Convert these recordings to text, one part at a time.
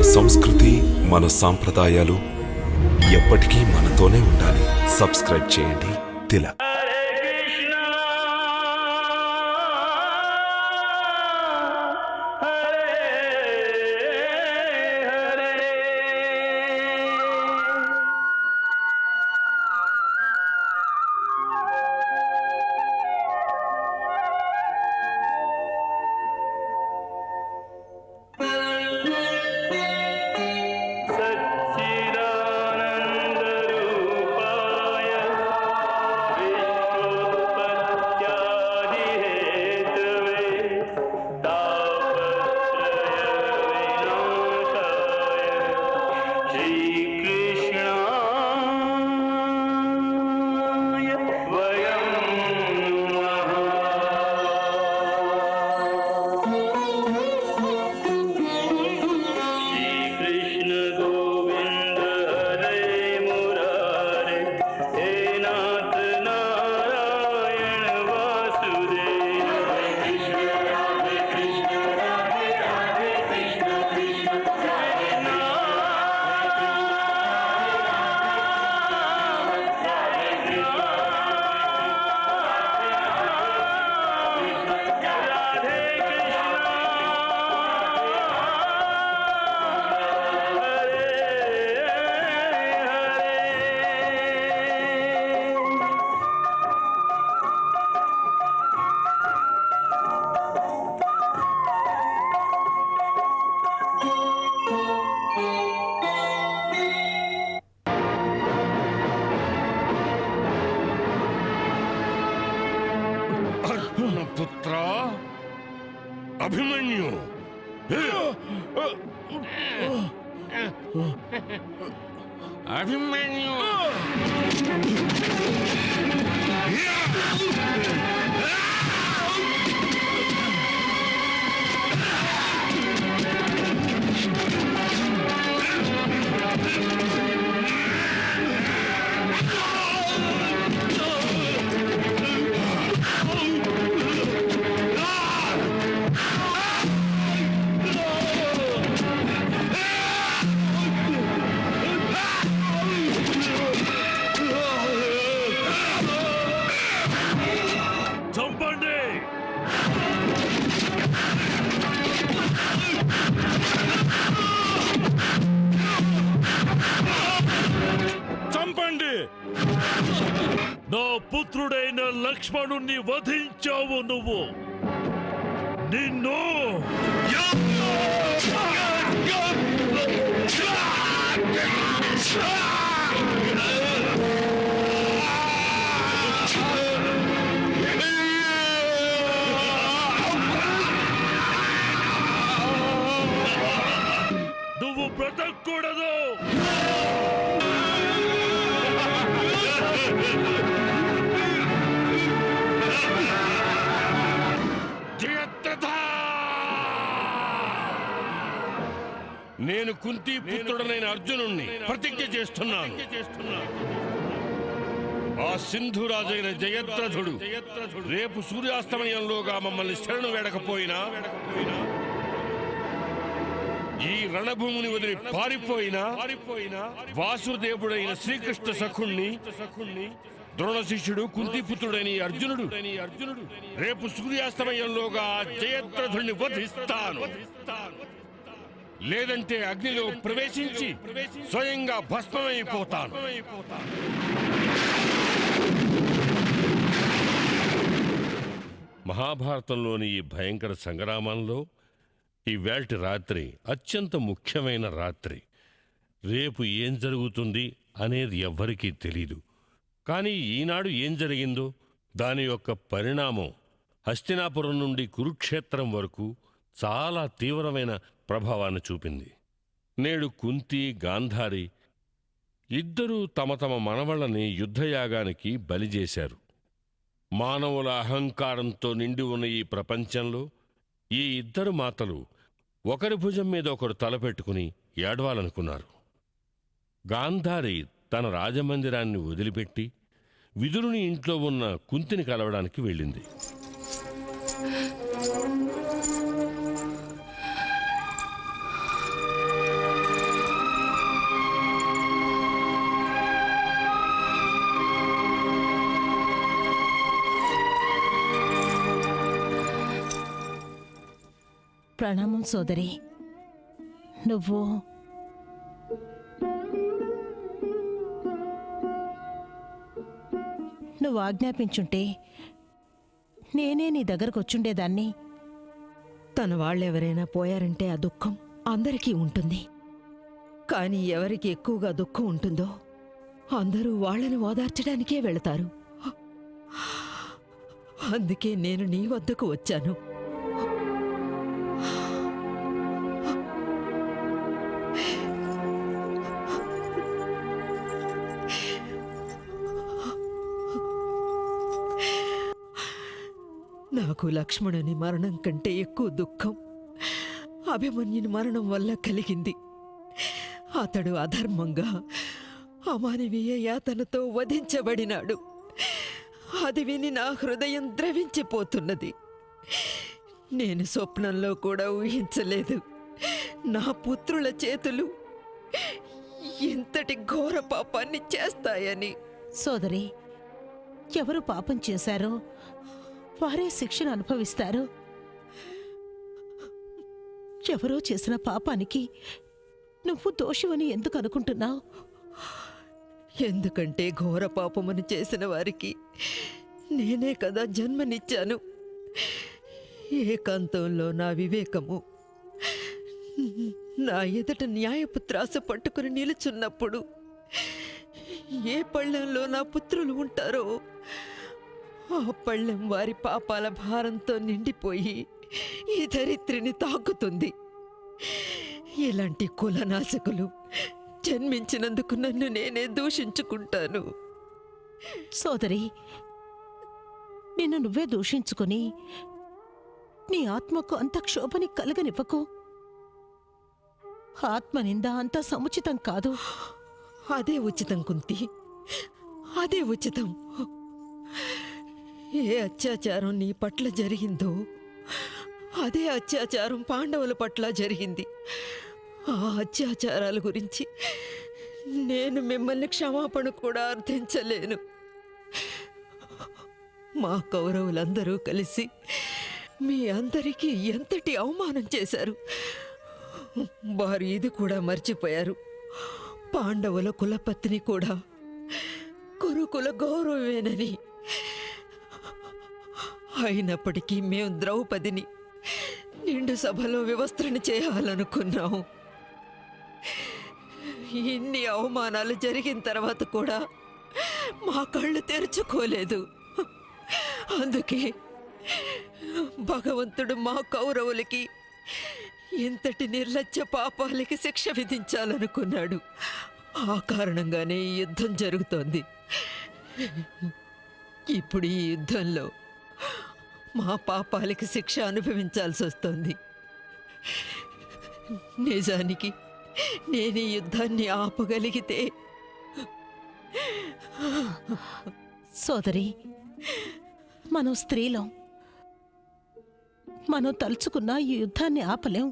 మన సంస్కృతి, మన సాంప్రదాయాలు ఎప్పటికీ మనతోనే ఉండాలి. సబ్స్క్రైబ్ చేయండి తిలక్. పుత్ర అభిమన్యు, అభిమన్యు నా పుత్రుడైన లక్ష్మణుణ్ణి వధించావు నువ్వు. నిన్ను నువ్వు బ్రతకూడదు. నేను కుంతి పుత్రుడనైన అర్జునుణ్ణి ప్రతిజ్ఞ చేస్తున్నాను. ఆ సింధు రాజైన జయద్రథుడు రేపు సూర్యాస్తమయంలోగా మమ్మల్ని శరణు వేడకపోయినా, ఈ రణభూమిని వదిలి పారిపోయినా, వాసుదేవుడైన శ్రీకృష్ణ సఖుణ్ణి ద్రోణ శిష్యుడు కుంతిపుత్రుడని అర్జునుడు రేపు సూర్యాస్తమయంలోగా జయద్రథుడిని వధిస్తాను. లేదంటే అగ్నిలో ప్రవేశించి స్వయంగా భస్మమైపోతాను. మహాభారతంలోని ఈ భయంకర సంగ్రామంలో ఈవేళటి రాత్రి అత్యంత ముఖ్యమైన రాత్రి. రేపు ఏం జరుగుతుంది అనేది ఎవ్వరికీ తెలీదు. కానీ ఈనాడు ఏం జరిగిందో దాని యొక్క పరిణామం హస్తినాపురం నుండి కురుక్షేత్రం వరకు చాలా తీవ్రమైన ప్రభావాన్ని చూపింది. నేడు కుంతి, గాంధారి ఇద్దరూ తమ తమ మనవళ్ళని యుద్ధయాగానికి బలిచేశారు. మానవుల అహంకారంతో నిండి ఉన్న ఈ ప్రపంచంలో ఈ ఇద్దరు మాతలు ఒకరి భుజం మీద ఒకరు తలపెట్టుకుని ఏడవాలనుకున్నారు. గాంధారి తన రాజమందిరాన్ని వదిలిపెట్టి విదురుని ఇంట్లో ఉన్న కుంతిని కలవడానికి వెళ్ళింది. ప్రణామం సోదరి. నువ్వు ఆజ్ఞాపించుంటే నేనే నీ దగ్గరకు వచ్చుండేదాన్ని. తన వాళ్ళెవరైనా పోయారంటే ఆ దుఃఖం అందరికీ ఉంటుంది. కానీ ఎవరికి ఎక్కువగా దుఃఖం ఉంటుందో అందరూ వాళ్ళని ఓదార్చడానికే వెళతారు. అందుకే నేను నీ వద్దకు వచ్చాను. నాకు లక్ష్మణుని మరణం కంటే ఎక్కువ దుఃఖం అభిమన్యుని మరణం వల్ల కలిగింది. అతడు అధర్మంగా అమానవీయ యాతనతో వధించబడినాడు. అది విని నా హృదయం ద్రవించిపోతున్నది. నేను స్వప్నంలో కూడా ఊహించలేదు నా పుత్రుల చేతులు ఇంతటి ఘోర పాపాన్ని చేస్తాయని. సోదరి, ఎవరు పాపం చేశారో వారే శిక్షను అనుభవిస్తారు. ఎవరో చేసిన పాపానికి నువ్వు దోషివని ఎందుకు అనుకుంటున్నావు? ఎందుకంటే ఘోర పాపమును చేసిన వారికి నేనే కదా జన్మనిచ్చాను. ఏకాంతంలో నా వివేకము నా ఎదుట న్యాయపు త్రాసు పట్టుకుని నిలుచున్నప్పుడు ఏ పళ్ళెంలో నా పుత్రులు ఉంటారో ఆ పళ్ళెం వారి పాపాల భారంతో నిండిపోయి ఈ ధరిత్రిని తాకుతుంది. ఇలాంటి కులనాశకులు జన్మించినందుకు నన్ను నేనే దూషించుకుంటాను. సోదరి, నిన్ను నువ్వే దూషించుకుని నీ ఆత్మకు అంత క్షోభని కలగనివ్వకు. ఆత్మనింద అంత సముచితం కాదు. అదే ఉచితం కుంతి, అదే ఉచితం. ఏ అత్యాచారం నీ పట్ల జరిగిందో అదే అత్యాచారం పాండవుల పట్ల జరిగింది. ఆ అత్యాచారాల గురించి నేను మిమ్మల్ని క్షమాపణ కూడా అర్థించలేను. మా కౌరవులందరూ కలిసి మీ అందరికీ ఎంతటి అవమానం చేశారు. వారు ఇది కూడా మర్చిపోయారు. పాండవుల కులపత్ని కూడా కురుకుల గౌరవమేనని. అయినప్పటికీ మేము ద్రౌపదిని నిండు సభలో వివస్త్రని చేయాలనుకున్నాము. ఇన్ని అవమానాలు జరిగిన తర్వాత కూడా మా కళ్ళు తెరుచుకోలేదు. అందుకే భగవంతుడు మా కౌరవులకి ఇంతటి నిర్లజ్జ పాపాలకి శిక్ష విధించాలనుకున్నాడు. ఆ కారణంగానే ఈ యుద్ధం జరుగుతోంది. ఇప్పుడు ఈ యుద్ధంలో మా పాపాలకి శిక్ష అనుభవించాల్సి వస్తోంది. నిజానికి నేను ఈ యుద్ధాన్ని ఆపగలిగితే. సోదరి, మనం స్త్రీలం. మనం తలుచుకున్న ఈ యుద్ధాన్ని ఆపలేం.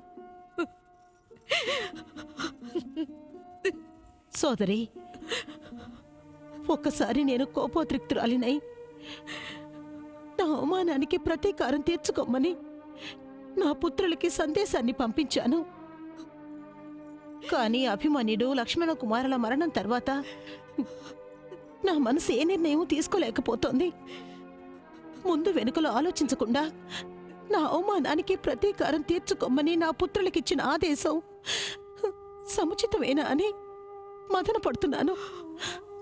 సోదరి, ఒక్కసారి నేను కోపోద్రిక్తురాలినై నా అవమానానికి ప్రతీకారం తీర్చుకోమని నా పుత్రులకి సందేశాన్ని పంపించాను. కానీ అభిమన్యుడు లక్ష్మణ కుమారుల మరణం తర్వాత నా మనసు ఏ నిర్ణయం తీసుకోలేకపోతోంది. ముందు వెనుకలు ఆలోచించకుండా నా అవమానానికి ప్రతీకారం తీర్చుకోమని నా పుత్రులకిచ్చిన ఆదేశం సముచితమేనా అని మదన పడుతున్నాను.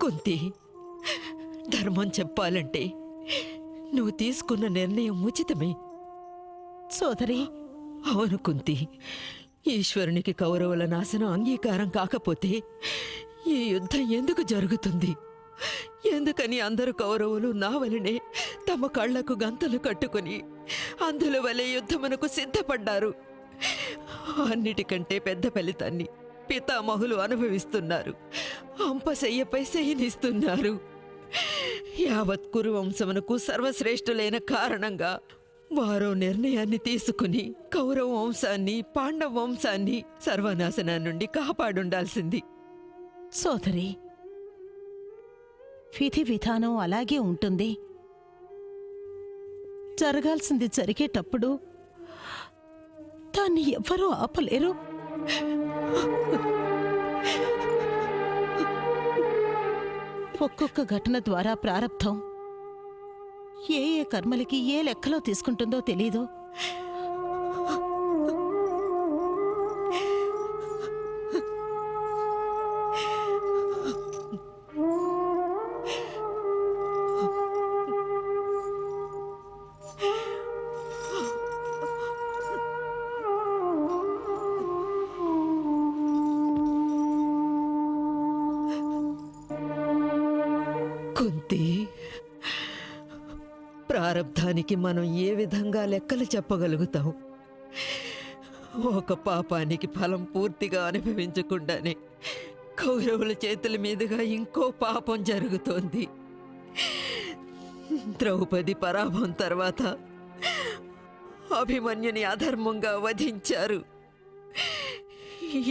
కుంతి, ధర్మం చెప్పాలంటే నువ్వు తీసుకున్న నిర్ణయం ఉచితమే. సోదరి, అవును కుంతి, ఈశ్వరునికి కౌరవుల నాశనం అంగీకారం కాకపోతే ఈ యుద్ధం ఎందుకు జరుగుతుంది? ఎందుకని అందరు కౌరవులు నా వలనే తమ కళ్లకు గంతలు కట్టుకుని అందుల వలె యుద్ధమునకు సిద్ధపడ్డారు? అన్నిటికంటే పెద్ద ఫలితాన్ని పితామహులు అనుభవిస్తున్నారు. అంపశయ్యపై శయనిస్తున్నారు. యావత్ కురువంశమునకు సర్వశ్రేష్ఠులైన కారణంగా వారో నిర్ణయాన్ని తీసుకుని కౌరవ వంశాన్ని, పాండవ వంశాన్ని సర్వనాశనం నుండి కాపాడుండాల్సింది. సోదరి, విధి విధానం అలాగే ఉంటుంది. జరగాల్సింది జరిగేటప్పుడు దాన్ని ఎవ్వరూ ఆపలేరు. ఒక్కొక్క ఘటన ద్వారా ప్రారబ్ధం ఏ ఏ కర్మలకి ఏ లెక్కలో తీసుకుంటుందో తెలీదు. కుంతి, ప్రారబ్ధానికి మనం ఏ విధంగా లెక్కలు చెప్పగలుగుతాం? ఒక పాపానికి ఫలం పూర్తిగా అనుభవించకుండానే కౌరవుల చేతుల మీదుగా ఇంకో పాపం జరుగుతోంది. ద్రౌపది పరాభం తర్వాత అభిమన్యుని అధర్మంగా వధించారు.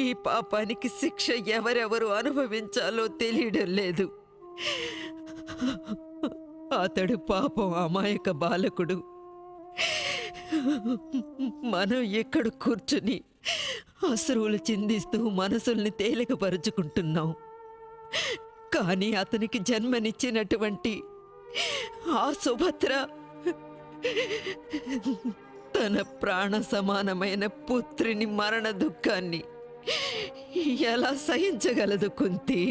ఈ పాపానికి శిక్ష ఎవరెవరు అనుభవించాలో తెలియడం లేదు. అతడు పాపం అమాయక బాలకుడు. మనం ఎక్కడ కూర్చుని అశ్రువులు చిందిస్తూ మనసుల్ని తేలికపరుచుకుంటున్నాం. కానీ అతనికి జన్మనిచ్చినటువంటి ఆ సుభద్ర తన ప్రాణ సమానమైన పుత్రిని మరణ దుఃఖాన్ని ఎలా సహించగలదు కుంతి?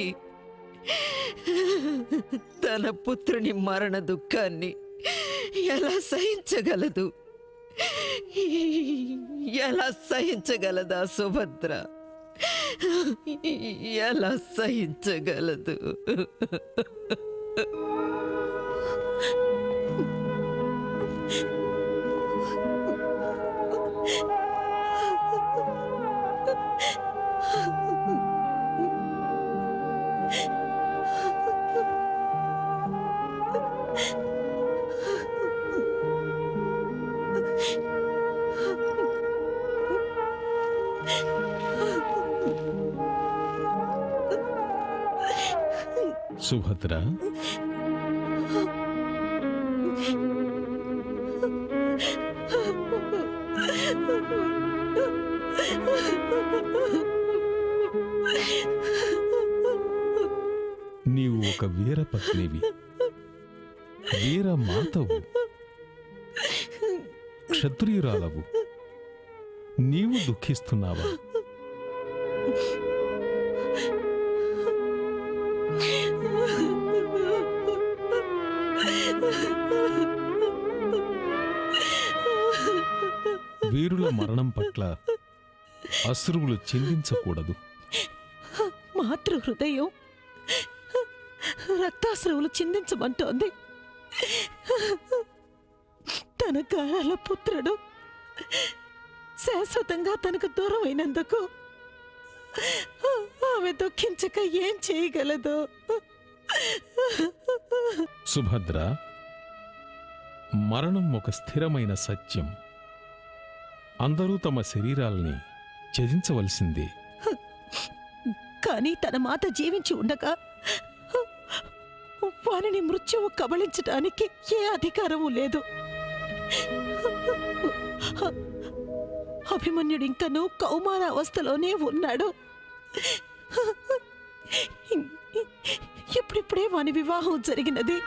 తన పుత్రుని మరణ దుఃఖాన్ని ఎలా సహించగలదు? ఎలా సహించగలదా సుభద్ర? ఎలా సహించగలదు? సుభద్ర, నీవు ఒక వీరపత్నివి, వీరమాతవు, క్షత్రియురాలవు. నీవు దుఃఖిస్తున్నావా? వీరుల మరణం పట్ల అశ్రువులు చిందించకూడదు. మాతృ హృదయం రక్తాశ్రువులు చిందించమంటోంది. తన గారాల పుత్రుడు శాశ్వతంగా తనకు దూరం అయినందుకు ఆమె దుఃఖించక ఏం చేయగలదు? సుభద్ర, మరణం ఒక స్థిరమైన సత్యం. అందరూ తమ శరీరాల్ని త్యజించవలసిందే. కానీ తన మాత జీవించి ఉండగా వారిని మృత్యువు కబళించడానికి ఏ అధికారము లేదు. అభిమన్యుడు ఇంకనూ కౌమార అవస్థలోనే ఉన్నాడు. ఇప్పుడిప్పుడే వాని వివాహం జరిగినది.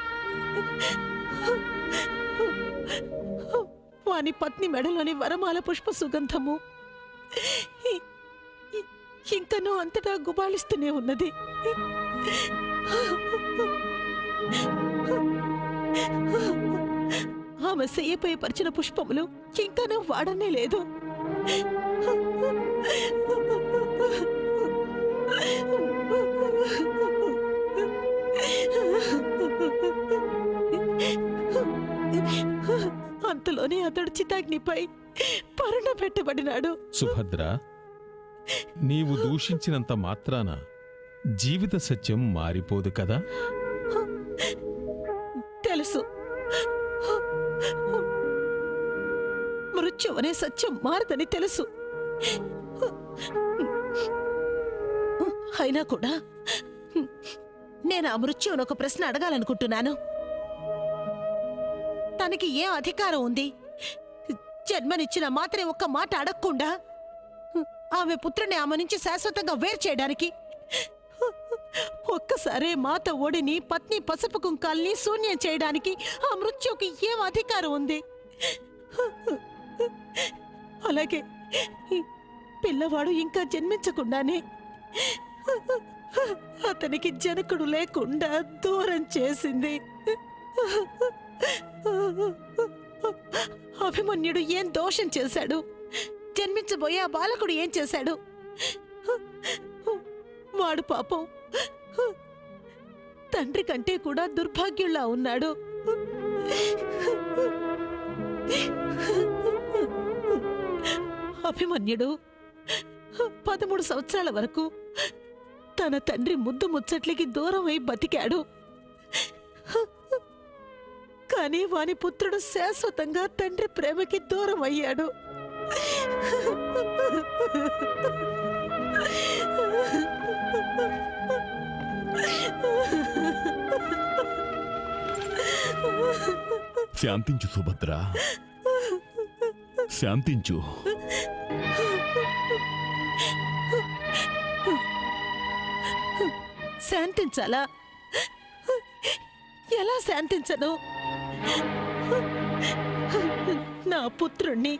వాని పత్ని మెడలోని వరమాల పుష్ప సుగంధము ఇంకనూ అంతటా గుబాళిస్తూనే ఉన్నది. ఆమె శయ్యపై పరిచిన పుష్పములు ఇంకనూ వాడనే లేదు. అంతలోనే అతడు చితాగ్నిపై పరుణ పెట్టబడినాడు. సుభద్ర, నీవు దూషించినంత మాత్రాన జీవిత సత్యం మారిపోదు కదా? తెలుసు, మృత్యు అనే సత్యం మారదని తెలుసు. అయినా కూడా నేను ఆ మృత్యువును ఒక ప్రశ్న అడగాలనుకుంటున్నాను. తనకి ఏ అధికారం ఉంది జన్మనిచ్చిన మాత్రే ఒక్క మాట అడగకుండా ఆమె పుత్రుని ఆమె నుంచి శాశ్వతంగా వేరు చేయడానికి ఒక్కసారే మాత ఒడిని పత్ని పసుపు కుంకాల్ని శూన్యం చేయడానికి ఆ మృత్యుకి ఏం అధికారం ఉంది? అలాగే ఈ పిల్లవాడు ఇంకా జన్మించకుండానే అతనికి జనకుడు లేకుండా దూరం చేసింది. అభిమన్యుడు ఏం దోషం చేశాడు? జన్మించబోయే ఆ బాలకుడు ఏం చేశాడు? వాడు పాపం తండ్రి కంటే కూడా దుర్భాగ్యుల్లా ఉన్నాడు. అభిమన్యుడు 13 సంవత్సరాల వరకు తన తండ్రి ముద్దు ముచ్చట్లకి దూరమై బతికాడు. కానీ వాని పుత్రుడు శాశ్వతంగా తండ్రి ప్రేమకి దూరం అయ్యాడు. శాంతించు సుభద్ర, శాంతించు. శాంతించాలా? ఎలా శాంతించను? నా పుత్రుణ్ణి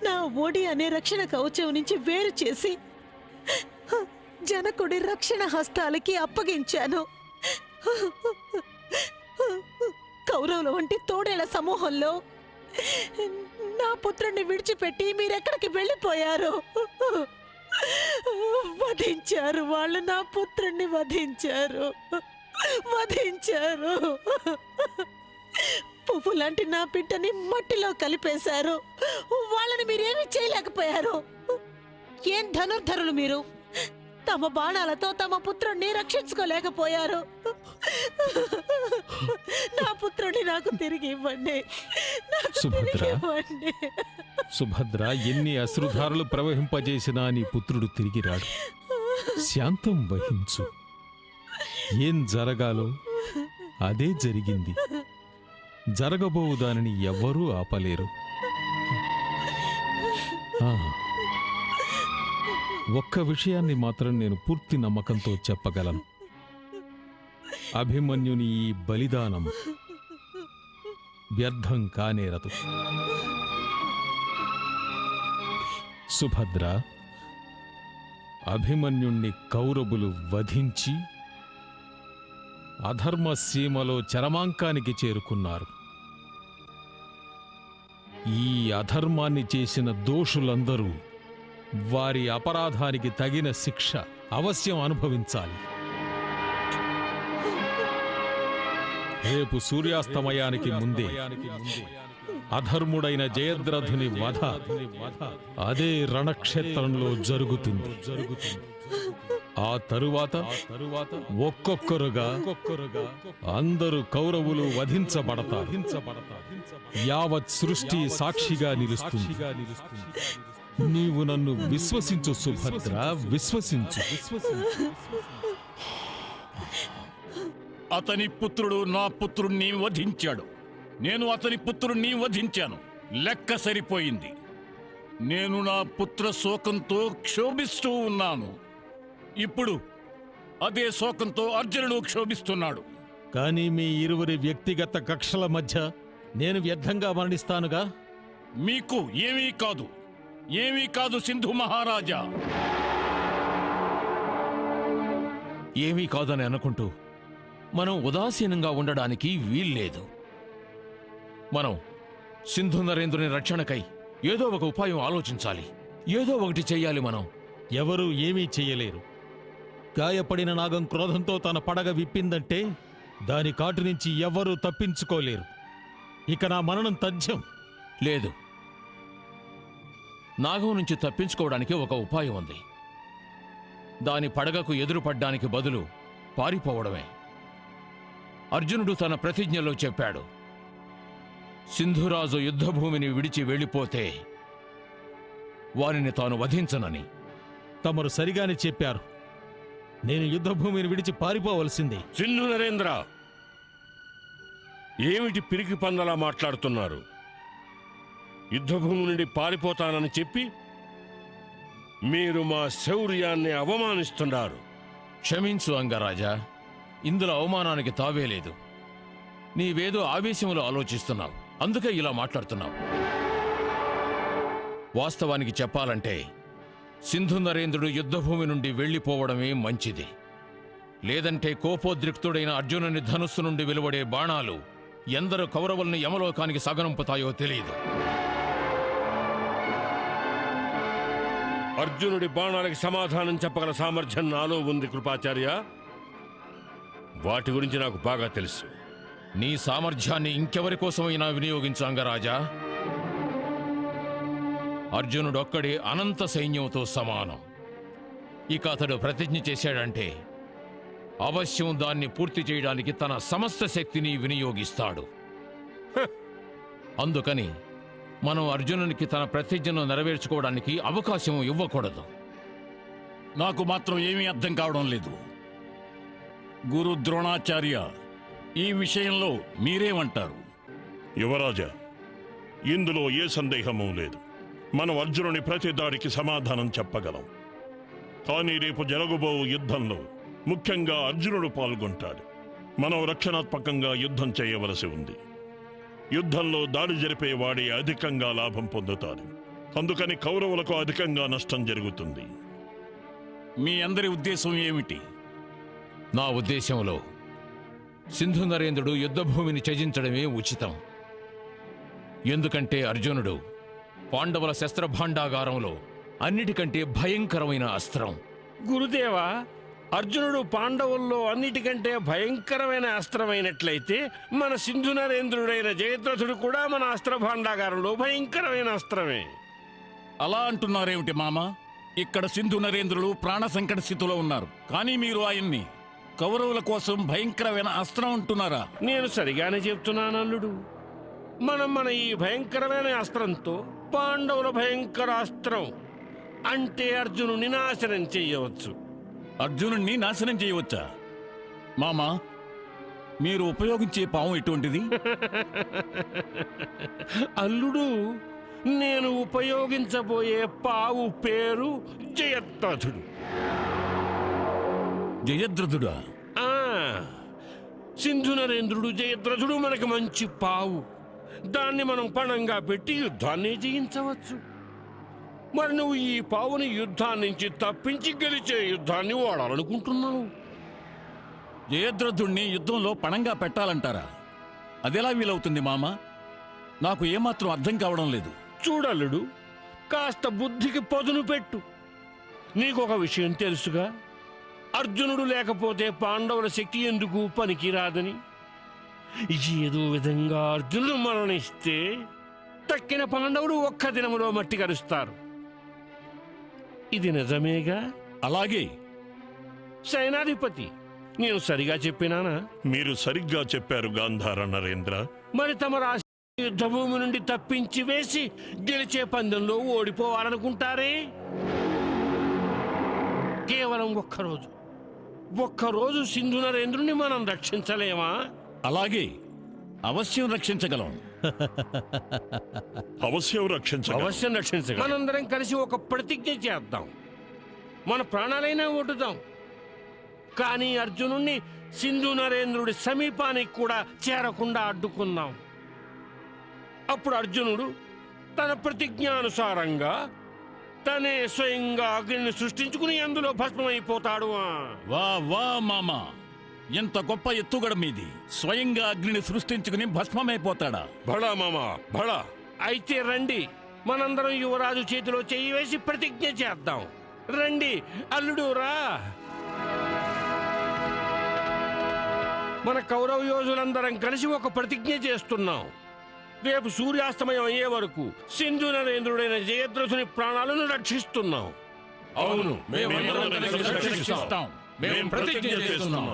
నా ఓడి అనే రక్షణ కవచం నుంచి వేరు చేసి జనకుడి రక్షణ హస్తాలకి అప్పగించాను. కౌరవుల వంటి తోడేళ్ల సమూహంలో నా పుత్రుణ్ణి విడిచిపెట్టి మీరెక్కడికి వెళ్ళిపోయారు? వధించారు వాళ్ళు, నా పుత్రుణ్ణి వధించారు. పువ్వు లాంటి నా బిడ్డని మట్టిలో కలిపేశారు. వాళ్ళని మీరేమీ చేయలేకపోయారు. ఏం ధనుర్ధరులు మీరు! తమ బాణాలతో తమ పుత్రుణ్ణి రక్షించుకోలేకపోయారు. నా పుత్రుణ్ణి నాకు తిరిగి ఇవ్వండి. సుభద్ర, సుభద్ర, ఎన్ని అశ్రుధారలు ప్రవహింపజేసినా నీ పుత్రుడు తిరిగి రాడు. శాంతం వహించు. ఏం జరగాలో అదే జరిగింది. జరగబోవు దానిని ఎవ్వరూ ఆపలేరు. ఒక్క విషయాన్ని మాత్రం నేను పూర్తి నమ్మకంతో చెప్పగలను. అభిమన్యుని ఈ బలిదానం వ్యర్థం కానేరదు. సుభద్ర, అభిమన్యుణ్ణి కౌరవులు వధించి అధర్మ సీమలో చరమాంకానికి చేరుకున్నారు. ఈ అధర్మాన్ని చేసిన దోషులందరూ వారి అపరాధానికి తగిన శిక్ష అవశ్యం అనుభవించాలి. రేపు సూర్యాస్తమయానికి ముందే అధర్ముడైన జయద్రథుని వధ అదే రణక్షేత్రంలో జరుగుతుంది. ఆ తరువాత ఒక్కొక్కరుగా అందరూ కౌరవులు వధించబడతారు. యావత్ సృష్టి సాక్షిగా నిలుస్తుంది. నీవు నన్ను విశ్వసించు సుభద్ర, విశ్వసించు. అతని పుత్రుడు నా పుత్రుణ్ణి వధించాడు. నేను అతని పుత్రుణ్ణి వధించాను. లెక్క సరిపోయింది. నేను నా పుత్ర శోకంతో క్షోభిస్తూ ఉన్నాను. ఇప్పుడు అదే శోకంతో అర్జునుడు క్షోభిస్తున్నాడు. కానీ మీ ఇరువురి వ్యక్తిగత కక్షల మధ్య నేను వ్యర్థంగా మరణిస్తానుగా? మీకు ఏమీ కాదు సింధు మహారాజా. ఏమీ కాదని అనుకుంటూ మనం ఉదాసీనంగా ఉండడానికి వీల్లేదు. మనం సింధు నరేంద్రుని రక్షణకై ఏదో ఒక ఉపాయం ఆలోచించాలి. ఏదో ఒకటి చెయ్యాలి. మనం ఎవరూ ఏమీ చెయ్యలేరు. గాయపడిన నాగం క్రోధంతో తన పడగ విప్పిందంటే దాని కాటు నుంచి ఎవ్వరూ తప్పించుకోలేరు. ఇక నా మరణం తథ్యం. లేదు, నాగం నుంచి తప్పించుకోవడానికి ఒక ఉపాయం ఉంది. దాని పడగకు ఎదురుపడ్డానికి బదులు పారిపోవడమే. అర్జునుడు తన ప్రతిజ్ఞలో చెప్పాడు, సింధురాజు యుద్ధభూమిని విడిచి వెళ్ళిపోతే వారిని తాను వధించనని. తమరు సరిగానే చెప్పారు. నేను యుద్ధభూమిని విడిచి సింధు నరేంద్ర, ఏమిటి పిరికి పందలా మాట్లాడుతున్నారు? యుద్ధభూమి నుండి పారిపోతానని చెప్పి మీరు మా శౌర్యాన్ని అవమానిస్తున్నారు. క్షమించు అంగరాజా, ఇందులో అవమానానికి తావే లేదు. నీవేదో ఆవేశంలో ఆలోచిస్తున్నావు, అందుకే ఇలా మాట్లాడుతున్నావు. వాస్తవానికి చెప్పాలంటే సింధు నరేంద్రుడు యుద్ధభూమి నుండి వెళ్ళిపోవడమే మంచిది. లేదంటే కోపోద్రిక్తుడైన అర్జునుని ధనుస్సు నుండి వెలువడే బాణాలు ఎందరు కౌరవుల్ని యమలోకానికి సగనంపుతాయో తెలియదు. అర్జునుడి బాణాలకి సమాధానం చెప్పగల సామర్థ్యం నాలో ఉంది కృపాచార్య. వాటి గురించి నాకు బాగా తెలుసు. నీ సామర్థ్యాన్ని ఇంకెవరి కోసమైనా వినియోగించు అంగరాజా. అర్జునుడొక్కడే అనంత సైన్యంతో సమానం. ఇక అతడు ప్రతిజ్ఞ చేశాడంటే అవశ్యం దాన్ని పూర్తి చేయడానికి తన సమస్త శక్తిని వినియోగిస్తాడు. అందుకని మనం అర్జునునికి తన ప్రతిజ్ఞను నెరవేర్చుకోవడానికి అవకాశం ఇవ్వకూడదు. నాకు మాత్రం ఏమీ అర్థం కావడం లేదు. గురు ద్రోణాచార్య, ఈ విషయంలో మీరేమంటారు? యువరాజా, ఇందులో ఏ సందేహమూ లేదు. మనం అర్జునుని ప్రతి దాడికి సమాధానం చెప్పగలం. కానీ రేపు జరగబో యుద్ధంలో ముఖ్యంగా అర్జునుడు పాల్గొంటాడు. మనం రక్షణాత్మకంగా యుద్ధం చేయవలసి ఉంది. యుద్ధంలో దాడి జరిపే వాడే అధికంగా లాభం పొందుతాడు. అందుకని కౌరవులకు అధికంగా నష్టం జరుగుతుంది. మీ అందరి ఉద్దేశం ఏమిటి? నా ఉద్దేశంలో సింధు నరేంద్రుడు యుద్ధభూమిని త్యజించడమే ఉచితం. ఎందుకంటే అర్జునుడు పాండవుల శస్త్రభాండాగారంలో అన్నిటికంటే భయంకరమైన అస్త్రం. గురుదేవా, అర్జునుడు పాండవుల్లో అన్నిటికంటే భయంకరమైన అస్త్రమైనట్లయితే మన సింధు నరేంద్రుడైన జయద్రథుడు కూడా మన అస్త్ర భాండాగారంలో భయంకరమైన అస్త్రమే. అలా అంటున్నారేమిటి మామ? ఇక్కడ సింధు నరేంద్రులు ప్రాణ సంకట స్థితిలో ఉన్నారు, కానీ మీరు ఆయన్ని కౌరవుల కోసం భయంకరమైన అస్త్రం అంటున్నారా? నేను సరిగానే చెప్తున్నాను అల్లుడు. మనం మన ఈ భయంకరమైన అస్త్రంతో పాండవుల భయంకర అస్త్రం అంటే అర్జునుని నాశనం చెయ్యవచ్చు. అర్జునుణ్ణి నాశనం చేయవచ్చా? మామా, మీరు ఉపయోగించే పాము ఎటువంటిది? అల్లుడు, నేను ఉపయోగించబోయే పావు పేరు జయద్రథుడు. జయద్రథుడా? ఆ, సింధు నరేంద్రుడు జయద్రథుడు మనకి మంచి పావు. దాన్ని మనం పణంగా పెట్టి యుద్ధాన్ని జయించవచ్చు. మరి నువ్వు ఈ పావుని యుద్ధాన్ని నుంచి తప్పించి గెలిచే యుద్ధాన్ని వాడాలనుకుంటున్నావు. జయద్రథుణ్ణి యుద్ధంలో పణంగా పెట్టాలంటారా? అదెలా వీలవుతుంది మామ? నాకు ఏమాత్రం అర్థం కావడం లేదు. చూడల్లుడు, కాస్త బుద్ధికి పదును పెట్టు. నీకొక విషయం తెలుసుగా, అర్జునుడు లేకపోతే పాండవుల శక్తి ఎందుకు పనికిరాదని. ఏదో విధంగా అర్జునుడు మరణిస్తే తక్కిన పాండవులు ఒక్క దినములో మట్టి కరుస్తారు. ఇది నిజమేగా? అలాగే. సేనాధిపతి, నేను సరిగా చెప్పినానా? మీరు సరిగ్గా చెప్పారు గాంధార నరేంద్ర. మరి తమ రాశి యుద్ధభూమి నుండి తప్పించి వేసి గెలిచే పందెంలో ఓడిపోవాలనుకుంటారే? కేవలం ఒక్కరోజు సింధు నరేంద్రుని మనం రక్షించలేమా? అలాగే, అవశ్యం రక్షించగలం. అవశ్యం రక్షించగలం. మనందరం కలిసి ఒక ప్రతిజ్ఞ చేద్దాం. మన ప్రాణాలైనా ఒడ్డుదాం, కానీ అర్జునుణ్ణి సింధు నరేంద్రుడి సమీపానికి కూడా చేరకుండా అడ్డుకుందాం. అప్పుడు అర్జునుడు తన ప్రతిజ్ఞానుసారంగా తనే స్వయంగా అగ్నిని సృష్టించుకుని అందులో భస్మమైపోతాడు. వా వా మామా, ఎంత గొప్ప ఎత్తుగడ మీది! స్వయంగా అగ్నిని సృష్టించుకుని భస్మమైపోతాడా? భళా మామా, భళా. అయితే రండి, మనందరం యువరాజు చేతిలో చెయ్యి వేసి ప్రతిజ్ఞ చేద్దాం. రండి అల్లుడు, రా. మన కౌరవ యోధులందరం కలిసి ఒక ప్రతిజ్ఞ చేస్తున్నాం. రేపు సూర్యాస్తమయం అయ్యే వరకు సింధు నరేంద్రుడైన జయద్రథుని ప్రాణాలను రక్షిస్తున్నాం. అవును, మేమందరం కలిసి రక్షిస్తాం. మేము ప్రతిజ్ఞ చేస్తున్నాం.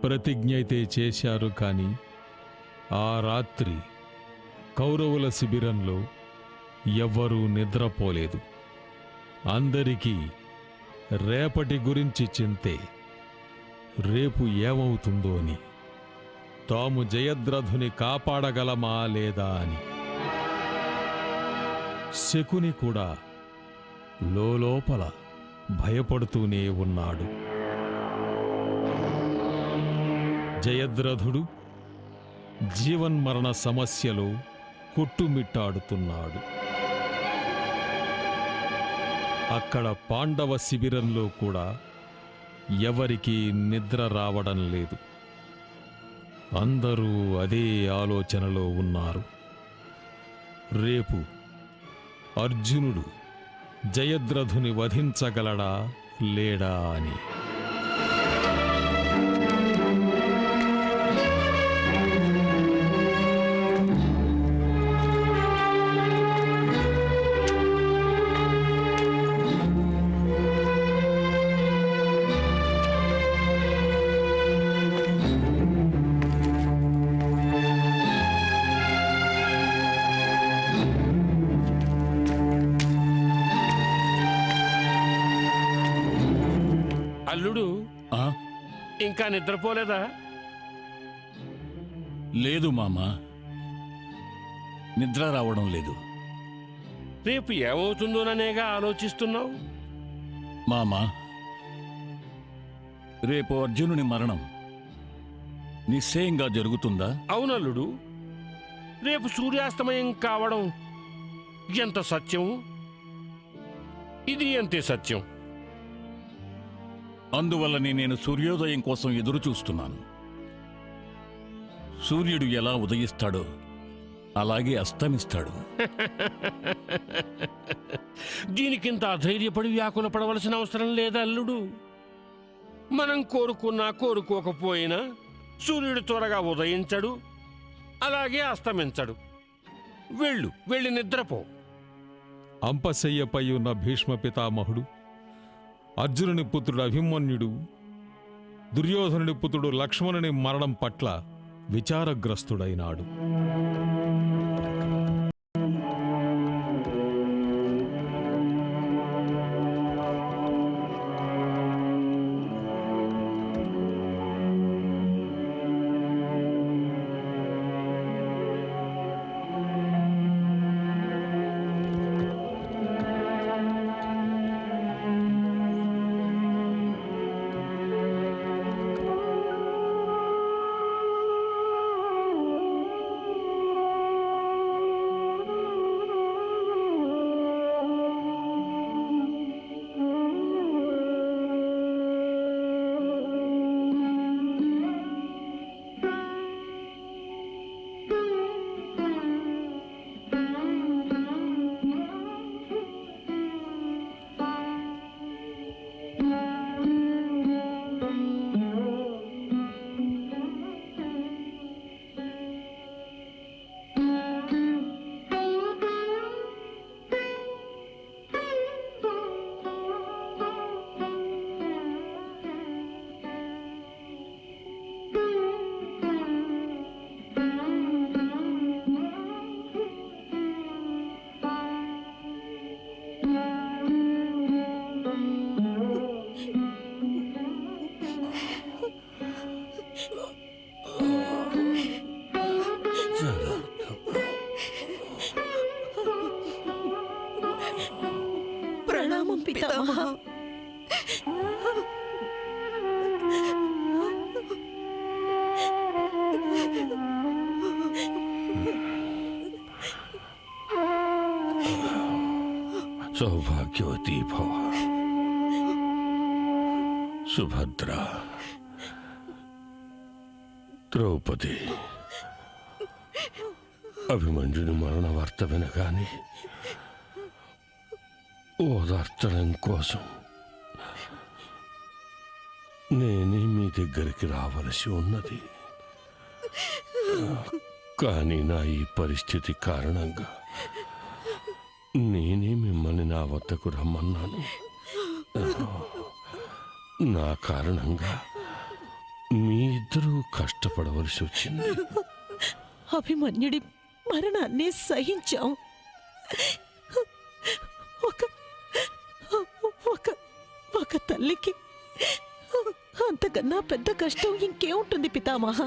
ప్రతిజ్ఞ అయితే చేశారు, కానీ ఆ రాత్రి కౌరవుల శిబిరంలో ఎవ్వరూ నిద్రపోలేదు. అందరికీ రేపటి గురించి చింతే రేపు ఏమవుతుందో అని, తాము జయద్రథుని కాపాడగలమా లేదా అని. శకుని కూడా లోలోపల భయపడుతూనే ఉన్నాడు. జయద్రథుడు జీవన్మరణ సమస్యలో కొట్టుమిట్టాడుతున్నాడు. అక్కడ పాండవ శిబిరంలో కూడా ఎవరికీ నిద్ర రావడం లేదు. అందరూ అదే ఆలోచనలో ఉన్నారు. రేపు అర్జునుడు జయద్రథుని వధించగలడా లేడా అని. అల్లుడు ఆ? ఇంకా నిద్రపోలేదా? లేదు మామా, నిద్ర రావడం లేదు. రేపు ఏమవుతుందోననేగా ఆలోచిస్తున్నావు? మామా, రేపు అర్జునుని మరణం నిశ్చయంగా జరుగుతుందా? అవునల్లుడు, రేపు సూర్యాస్తమయం కావడం ఎంత సత్యం, ఇది అంతే సత్యం. అందువల్లనే నేను సూర్యోదయం కోసం ఎదురు చూస్తున్నాను. సూర్యుడు ఎలా ఉదయిస్తాడో అలాగే అస్తమిస్తాడు. దీనికింత అధైర్యపడి వ్యాకుల పడవలసిన అవసరం లేదా అల్లుడు? మనం కోరుకున్నా కోరుకోకపోయినా సూర్యుడు త్వరగా ఉదయించడు, అలాగే అస్తమించడు. వెళ్ళి నిద్రపో. అంపశయ్యపై ఉన్న భీష్మ పితామహుడు, అర్జునుని పుత్రుడు అభిమన్యుడు, దుర్యోధనుడి పుత్రుడు లక్ష్మణుని మరణం పట్ల విచారగ్రస్తుడైనాడు. ప్రణామం పితామహ. సౌభాగ్యవతీ భవ. సుభద్ర, ద్రౌపది, అభిమన్యుని మరణ వార్త వినగానే ఓదార్చడం కోసం నేనే మీ దగ్గరికి రావలసి ఉన్నది. కానీ నా ఈ పరిస్థితి కారణంగా నేనే మిమ్మల్ని నా వద్దకు రమ్మన్నాను. నా కారణంగా మీ ఇద్దరూ కష్టపడవలసి వచ్చింది. అభిమన్యుడి మరణాన్ని సహించాం. ఒక ఒక ఒక ఒక తల్లికి అంతకన్నా పెద్ద కష్టం ఇంకేముంటుంది పితామహ?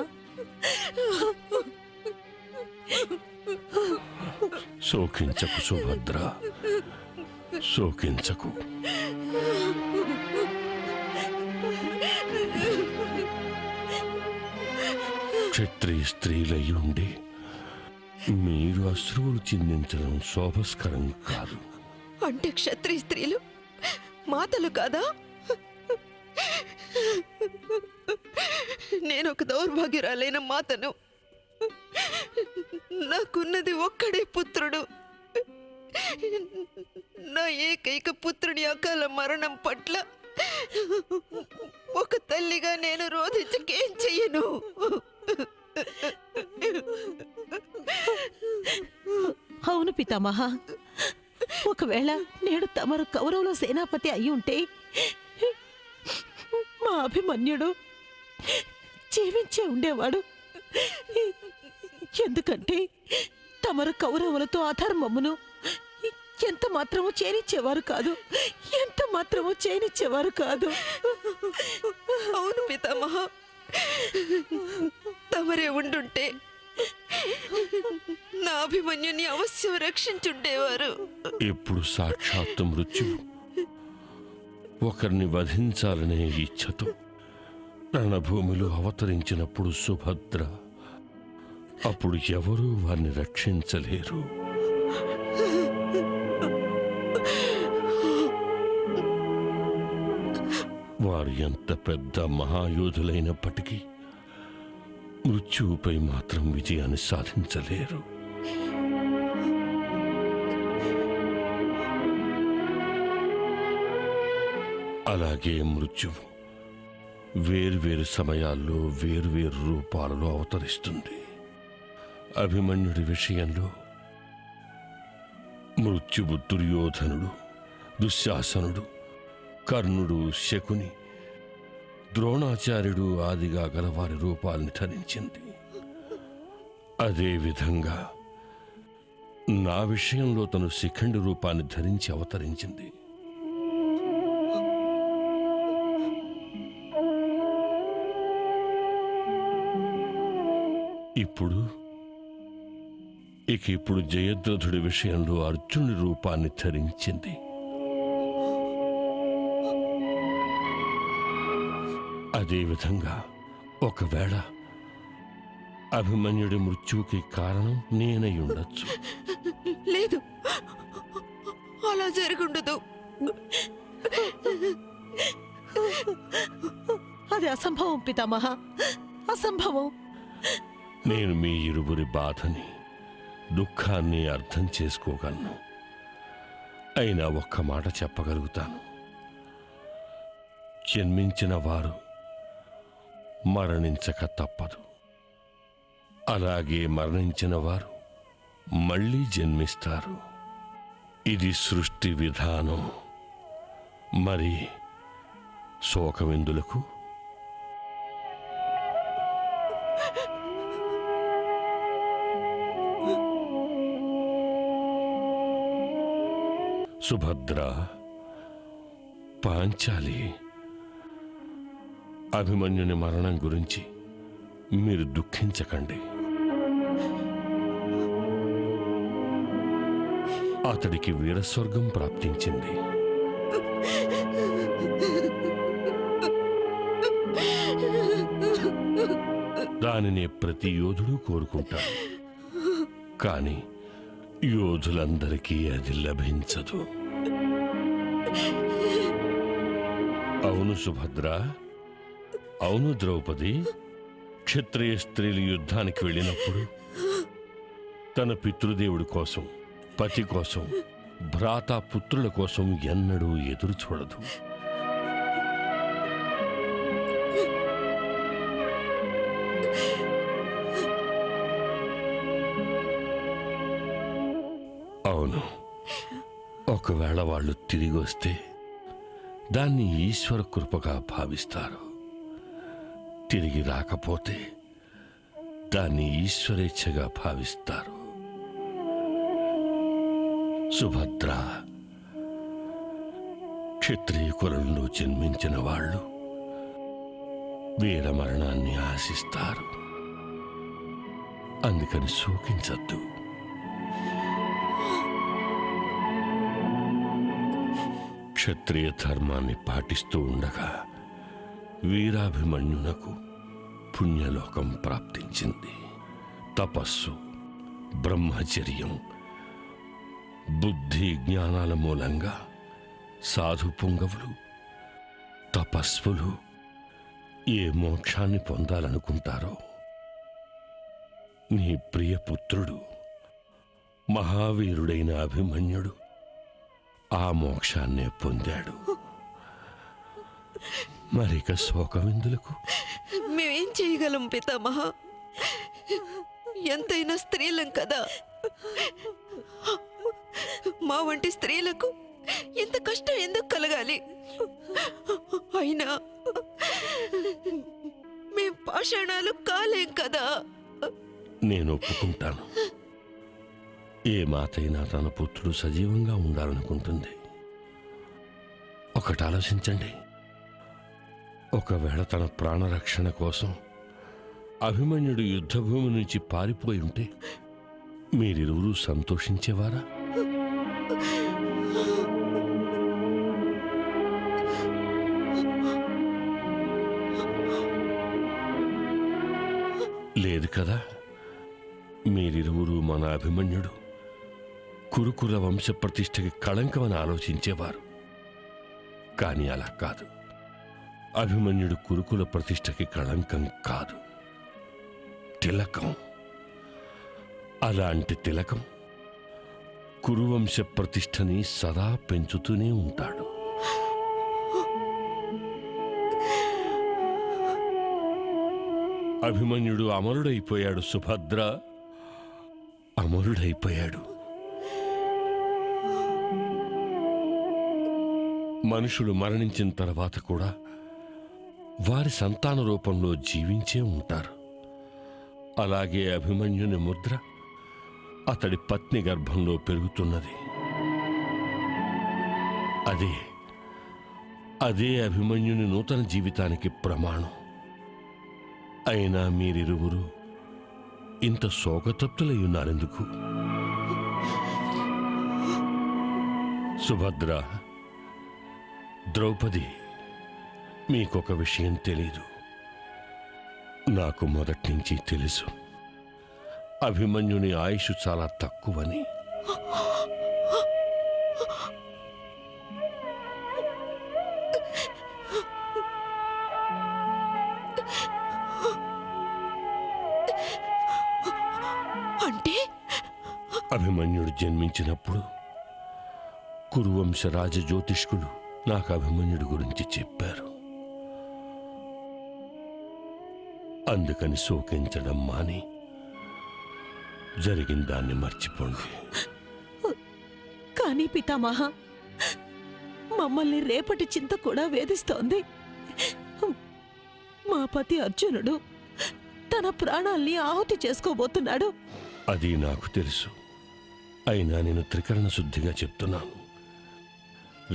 శోకించకు సుభద్ర, శోకించకు. క్షత్రియ స్త్రీలయ్యి ఉండి మీరు అశ్రువులు చిందించడం శోభస్కరం కాదు. అంటే క్షత్రియ స్త్రీలు మాతలు కాదా? నేను ఒక దౌర్భాగ్యురాలైన మాతను. నాకున్నది ఒక్కడే పుత్రుడు. నా ఏకైక పుత్రుని అకాల మరణం పట్ల ఒక తల్లిగా నేను రోధించకేం చెయ్యను. అవును పితామహ, ఒకవేళ నేడు తమరు కౌరవుల సేనాపతి అయి ఉంటే మా అభిమన్యుడు జీవించే ఉండేవాడు. ఎందుకంటే తమరు కౌరవులతో అధర్మమును ఎంత మాత్రము చేనిచ్చేవారు కాదు, ఎంత మాత్రము చేనిచ్చేవారు కాదు. అవును పితామహ, తమరే ఉండుంటే నా అభిమన్యుని అవశ్యం రక్షించుండేవారు. ఇప్పుడు సాక్షాత్తు మృత్యువు ఒకరిని వధించాలనే ఇచ్ఛతో రణభూమిలో అవతరించినప్పుడు సుభద్ర, అప్పుడు ఎవరూ వారిని రక్షించలేరు. వారు ఎంత పెద్ద మహాయోధులైనప్పటికీ మృత్యువుపై మాత్రం విజయాన్ని సాధించలేరు. అలాగే మృత్యువు వేర్వేరు సమయాల్లో వేర్వేరు రూపాలలో అవతరిస్తుంది. అభిమన్యుడి విషయంలో మృత్యువు దుర్యోధనుడు, దుశ్శాసనుడు, కర్ణుడు, శకుని, ద్రోణాచార్యుడు ఆదిగా గలవారి రూపాల్ని ధరించింది. అదేవిధంగా నా విషయంలో తను శిఖండి రూపాన్ని ధరించి అవతరించింది. ఇప్పుడు జయద్రథుడి విషయంలో అర్జునుడి రూపాన్ని ధరించింది. అదేవిధంగా ఒకవేళ అభిమన్యుడి మృత్యువుకి కారణం నేనై ఉండొచ్చు. లేదు, అలా జరుగుండదు. అది అసంభవం పితామహ, అసంభవం. నేను మీ ఇరువురి బాధని, దుఃఖాన్ని అర్థం చేసుకోగలను. అయినా ఒక్క మాట చెప్పగలుగుతాను. జన్మించిన వారు మరణించక తప్పదు. అలాగే మరణించిన వారు మళ్ళీ జన్మిస్తారు. ఇది సృష్టి విధానం. మరి శోకమెందులకు? సుభద్ర, పాంచాలి, అభిమన్యుని మరణం గురించి మీరు దుఃఖించకండి. అతడికి వీరస్వర్గం ప్రాప్తించింది. దానినే ప్రతి యోధుడు కోరుకుంటాడు. కానీ యోధులందరికీ అది లభించదు. అవును సుభద్ర, అవును ద్రౌపది. క్షత్రియ స్త్రీలు యుద్ధానికి వెళ్ళినప్పుడు తన పితృదేవుడి కోసం, పతి కోసం, భ్రాత పుత్రుల కోసం ఎన్నడూ ఎదురు చూడదు. అవును, ఒకవేళ వాళ్ళు తిరిగి వస్తే దాన్ని ఈశ్వర కృపగా భావిస్తారు. తిరిగి రాకపోతే దాన్ని ఈశ్వరేచ్ఛగా భావిస్తారు. సుభద్ర, క్షత్రియ కులంలో జన్మించిన వాళ్ళు వీర మరణాన్ని ఆశిస్తారు. అందుకని శోకించద్దు. క్షత్రియ ధర్మాన్ని పాటిస్తూ ఉండగా వీరాభిమన్యునకు పుణ్యలోకం ప్రాప్తించింది. తపస్సు, బ్రహ్మచర్యం, బుద్ధి జ్ఞానాల మూలంగా సాధు పుంగవులు, తపస్సులు ఏ మోక్షాన్ని పొందాలనుకుంటారో నీ ప్రియపుత్రుడు మహావీరుడైన అభిమన్యుడు ఆ మోక్షాన్నే పొందాడు. మరిక శోకవిందులకు మేమేం చేయగలం పితామహ? ఎంతైనా స్త్రీలం కదా. మా వంటి స్త్రీలకు ఇంత కష్టం ఎందుకు కలగాలి? అయినా మేం పాషాణాలు కాలేం కదా. నేను ఒప్పుకుంటాను. ఏ మాతైనా తన పుత్రుడు సజీవంగా ఉండాలనుకుంటుంది. ఒకటి ఆలోచించండి. ఒకవేళ తన ప్రాణరక్షణ కోసం అభిమన్యుడు యుద్ధభూమి నుంచి పారిపోయి ఉంటే మీరిరువురూ సంతోషించేవారా? లేదు కదా. మీరిరువురు మన అభిమన్యుడు కురుకుల వంశ ప్రతిష్టకి కళంకమని ఆలోచించేవారు. కానీ అలా కాదు. అభిమన్యుడు కురుకుల ప్రతిష్టకి కళంకం కాదు, తిలకం. అలాంటి తిలకం కురువంశ ప్రతిష్టని సదా పెంచుతూనే ఉంటాడు. అభిమన్యుడు అమరుడైపోయాడు సుభద్ర, అమరుడైపోయాడు. మనుషులు మరణించిన తర్వాత కూడా వారి సంతాన రూపంలో జీవించే ఉంటారు. అలాగే అభిమన్యుని ముద్ర అతడి పత్ని గర్భంలో పెరుగుతున్నది. అదే అభిమన్యుని నూతన జీవితానికి ప్రమాణం. అయినా మీరిరువురు ఇంత శోకతప్తులై ఉన్నారెందుకు? సుభద్ర, ద్రౌపది, మీకొక విషయం తెలీదు. నాకు మొదటి నుంచి తెలుసు. అభిమన్యుని ఆయుష్ చాలా తక్కువని. అంటే అభిమన్యుడు జన్మించినప్పుడు కురువంశ రాజజ్యోతిష్కులు నాకు అభిమన్యుడి గురించి చెప్పారు. అందుకని శోకించడం మాని జరిగిన దాన్ని మర్చిపోండి. కానీ పితామహ, మమ్మల్ని రేపటి చింత కూడా వేధిస్తోంది. మా పతి అర్జునుడు తన ప్రాణాల్ని ఆహుతి చేసుకోబోతున్నాడు. అది నాకు తెలుసు. అయినా నేను త్రికరణ శుద్ధిగా చెప్తున్నాను.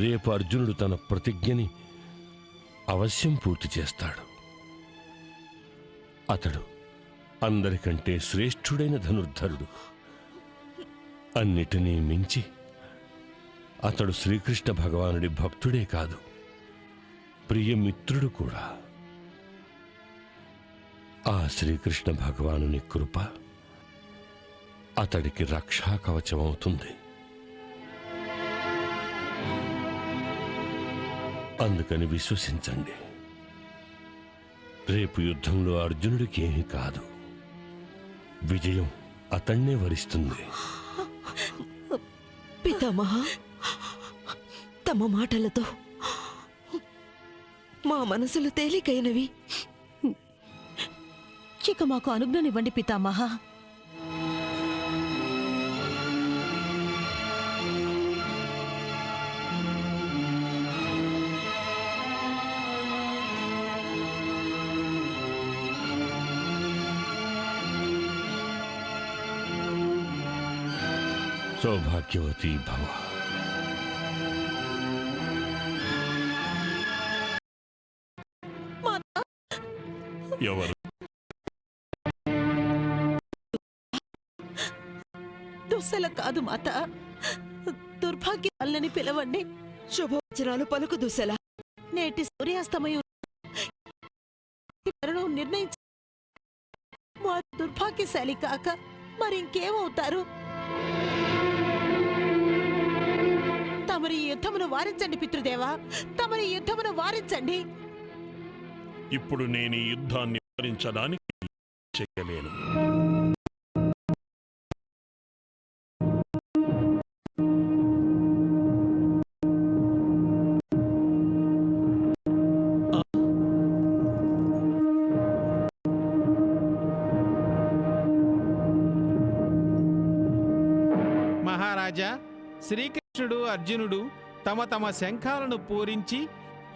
రేపు అర్జునుడు తన ప్రతిజ్ఞని అవశ్యం పూర్తి చేస్తాడు. అతడు అందరికంటే శ్రేష్ఠుడైన ధనుర్ధరుడు. అన్నిటినీ మించి అతడు శ్రీకృష్ణ భగవానుడి భక్తుడే కాదు, ప్రియమిత్రుడు కూడా. ఆ శ్రీకృష్ణ భగవానుని కృప అతడికి రక్షా కవచమవుతుంది. అందుకని విశ్వసించండి. రేపు యుద్ధంలో అర్జునుడికి ఏమీ కాదు. విజయం అతన్నే వరిస్తుంది. పితామహ, తమ మాటలతో మా మనసులు తేలికైనవి. ఇక మాకు అనుజ్ఞనివ్వండి పితామహ. సౌభాగ్యవతి భవ. దుస్సల కాదు మాత, దుర్భాగ్యాలని పిలవండి. శుభవచనాలు పలుకు దుసలా. నేటి సూర్యాస్తమయం మరణం నిర్ణయించ వారు దుర్భాగ్యశాలి కాక మరింకేమవుతారు? తమరి ఈ యుద్ధమును వారించండి పితృదేవా, తమరి ఈ యుద్ధమును వారించండి. ఇప్పుడు నేను ఈ యుద్ధాన్ని భరించడానికి చేయలేను. మహారాజా, శ్రీకృష్ణుడు అర్జునుడు తమ తమ శంఖాలను పూరించి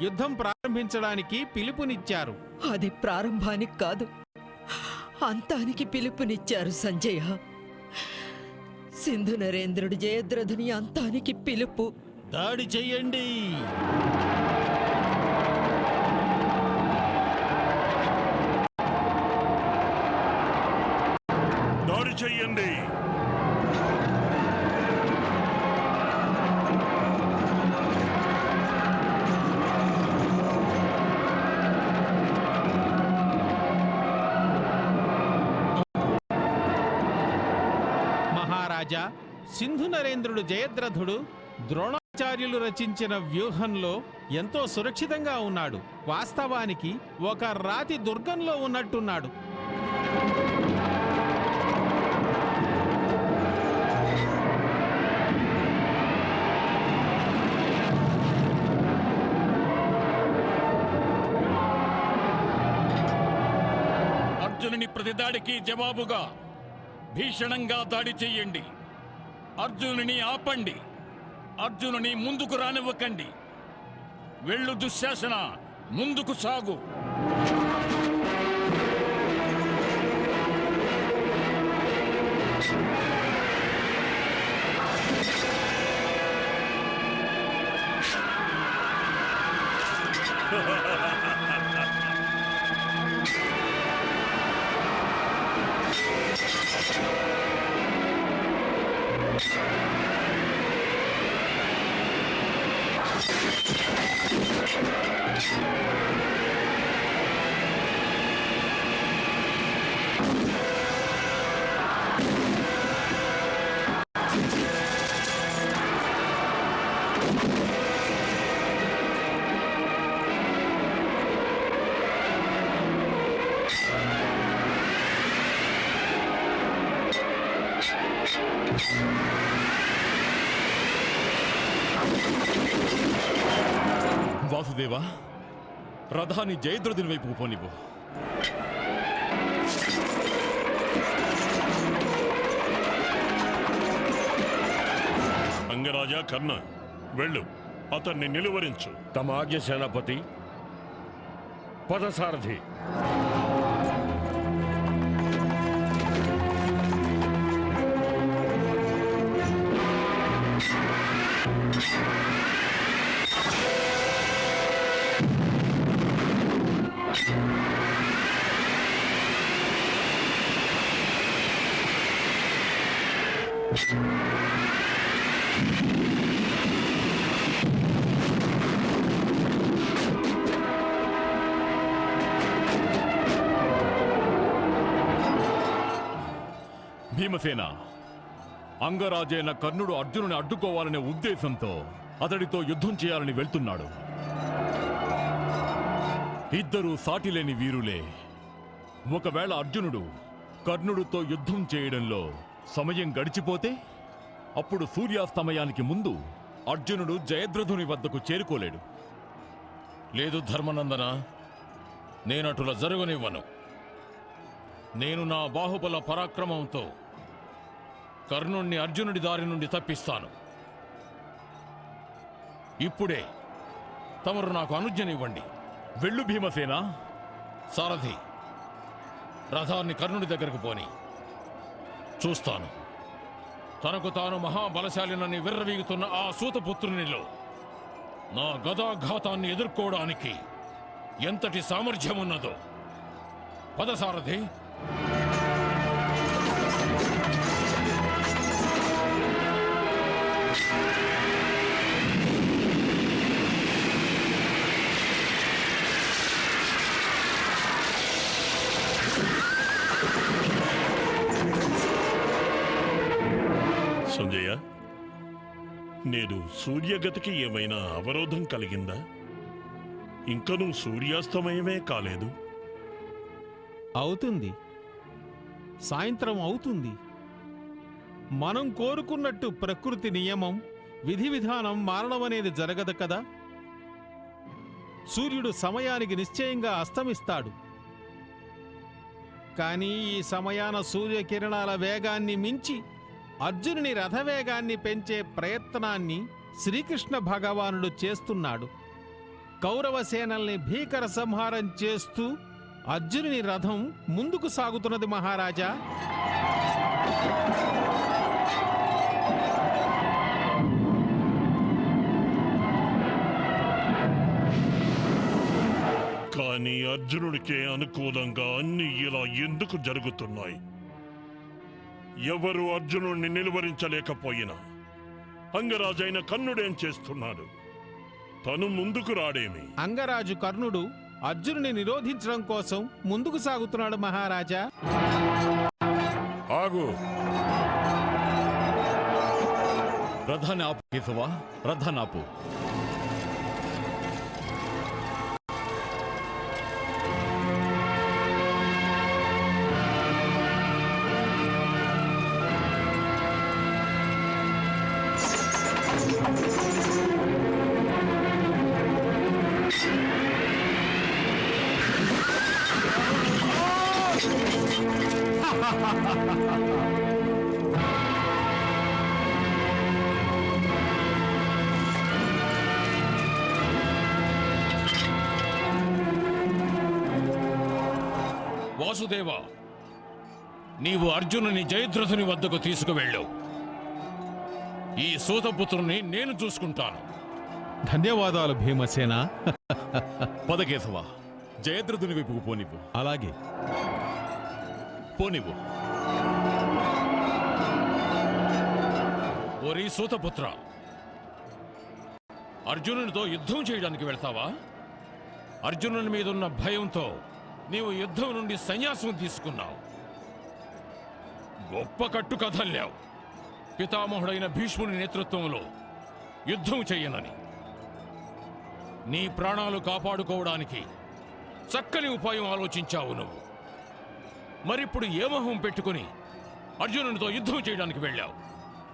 యుద్ధం ప్రారంభించడానికి పిలుపునిచ్చారు. అది ప్రారంభానికి కాదు, అంతానికి పిలుపునిచ్చారు సంజయ. సింధు నరేంద్రుడు జయద్రథుని అంతానికి పిలుపు. దాడి చెయ్యండి. దాడి చెయ్యండి. మహారాజా, సింధు నరేంద్రుడు జయద్రథుడు ద్రోణాచార్యులు రచించిన వ్యూహంలో ఎంతో సురక్షితంగా ఉన్నాడు. వాస్తవానికి ఒక రాతి దుర్గంలో ఉన్నట్టున్నాడు. అర్జునుని ప్రతిదాడికి జవాబుగా భీషణంగా దాడి చెయ్యండి. అర్జునుని ఆపండి. అర్జునుని ముందుకు రానివ్వకండి. వెళ్ళు దుశ్శాసన, ముందుకు సాగు. వాసుదేవా, రథాన్ని జయద్రథుని వైపుకు పోనివ్వు. అంగరాజా, కర్ణ, వెళ్ళు, అతన్ని నిలువరించు. తమ ఆజ్ఞ సేనాపతి. పదసారథి. భీమసేన, అంగరాజైన కర్ణుడు అర్జునుని అడ్డుకోవాలనే ఉద్దేశంతో అతడితో యుద్ధం చేయాలని వెళ్తున్నాడు. ఇద్దరూ సాటిలేని వీరులే. ఒకవేళ అర్జునుడు కర్ణుడితో యుద్ధం చేయడంలో సమయం గడిచిపోతే అప్పుడు సూర్యాస్తమయానికి ముందు అర్జునుడు జయద్రథుని వద్దకు చేరుకోలేడు. లేదు ధర్మనందన, నేనటుల జరగనివ్వను. నేను నా బాహుబల పరాక్రమంతో కర్ణుణ్ణి అర్జునుడి దారి నుండి తప్పిస్తాను. ఇప్పుడే తమరు నాకు అనుజ్ఞనివ్వండి. వెళ్ళు భీమసేన. సారథి, రథాన్ని కర్ణుడి దగ్గరకు పోని. చూస్తాను తనకు తాను మహాబలశాలినని విర్రవీగుతున్న ఆ సూతపుత్రునిలో నా గదాఘాతాన్ని ఎదుర్కోవడానికి ఎంతటి సామర్థ్యమున్నదో. పదసారథి. సంజయ, నేడు సూర్యగతికి ఏమైనా అవరోధం కలిగిందా? ఇంకనూ సూర్యాస్తమయమే కాలేదు. అవుతుంది, సాయంత్రం అవుతుంది. మనం కోరుకున్నట్టు ప్రకృతి నియమం, విధి విధానం మారడం అనేది జరగదు కదా. సూర్యుడు సమయానికి నిశ్చయంగా అస్తమిస్తాడు. కానీ ఈ సమయాన సూర్యకిరణాల వేగాన్ని మించి అర్జునుని రథవేగాన్ని పెంచే ప్రయత్నాన్ని శ్రీకృష్ణ భగవానుడు చేస్తున్నాడు. కౌరవ సేనల్ని భీకర సంహారం చేస్తూ అర్జునుని రథం ముందుకు సాగుతున్నది మహారాజా. కానీ అర్జునుడికే అనుకూలంగా అన్ని ఇలా ఎందుకు జరుగుతున్నాయి? ఎవరు అర్జునుడిని నిలువరించలేకపోయినా అంగరాజైన కర్ణుడేం చేస్తున్నాడు? తను ముందుకు రాడేమి? అంగరాజు కర్ణుడు అర్జునుని నిరోధించడం కోసం ముందుకు సాగుతున్నాడు మహారాజా. ఆగు! రథాన్ని ఆపు కేశవా, రథాన్ని ఆపు. వాసుదేవ, నీవు అర్జునుని జయద్రథుని వద్దకు తీసుకువెళ్ళు. ఈ సూతపుత్రుని నేను చూసుకుంటాను. ధన్యవాదాలు భీమసేన. పద కేశవా, జయద్రథుని వైపుకు పోనివ్వు. అలాగే. పోనివ్వు. ఓరి సూతపుత్ర, అర్జునునితో యుద్ధం చేయడానికి వెళ్తావా? అర్జునుని మీదున్న భయంతో నీవు యుద్ధం నుండి సన్యాసం తీసుకున్నావు. గొప్ప కట్టు కథల్లావు. పితామహుడైన భీష్ముని నేతృత్వంలో యుద్ధం చెయ్యనని. నీ ప్రాణాలు కాపాడుకోవడానికి చక్కని ఉపాయం ఆలోచించావు నువ్వు. మరిప్పుడు ఏ మొహం పెట్టుకుని అర్జునునితో యుద్ధం చేయడానికి వెళ్ళావు?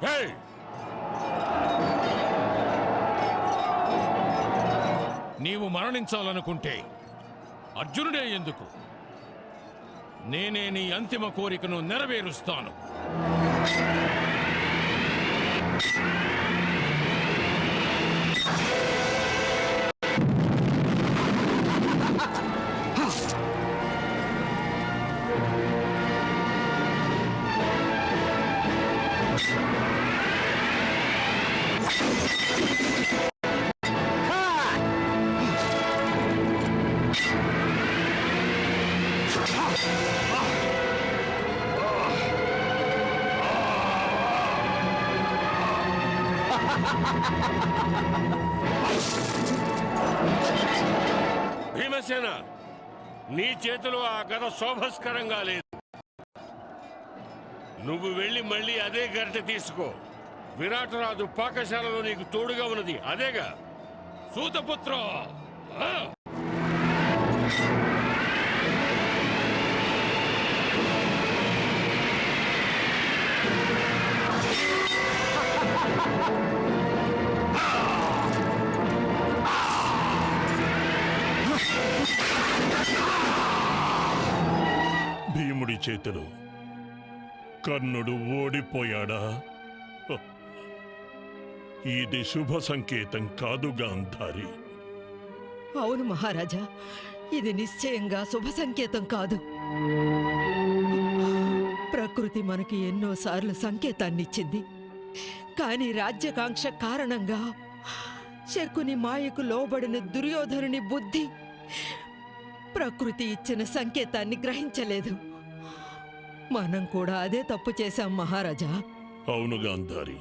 హే! నీవు మరణించాలనుకుంటే అర్జునుడే ఎందుకు, నేనే నీ అంతిమ కోరికను నెరవేరుస్తాను. భీమసేన, నీ చేతిలో ఆ గద శోభస్కరంగా లేదు. నువ్వు వెళ్ళి మళ్ళీ అదే గరిటె తీసుకో. విరాటరాజు పాకశాలలో నీకు తోడుగా ఉన్నది అదేగా. సూతపుత్ర, భీముడి చేతిలో కర్ణుడు ఓడిపోయాడా? హ! ఇది శుభ సంకేతం కాదు గాంధారి. అవును మహారాజా, ఇది నిశ్చయంగా శుభ సంకేతం కాదు. ప్రకృతి మనకి ఎన్నోసార్లు సంకేతాన్నిచ్చింది. కానీ రాజ్యకాంక్ష కారణంగా శకుని మాయకు లోబడిన దుర్యోధనుని బుద్ధి ప్రకృతి ఇచ్చిన సంకేతాన్ని గ్రహించలేదు. మనం కూడా అదే తప్పు చేశాం మహారాజా. అవును గాంధారి,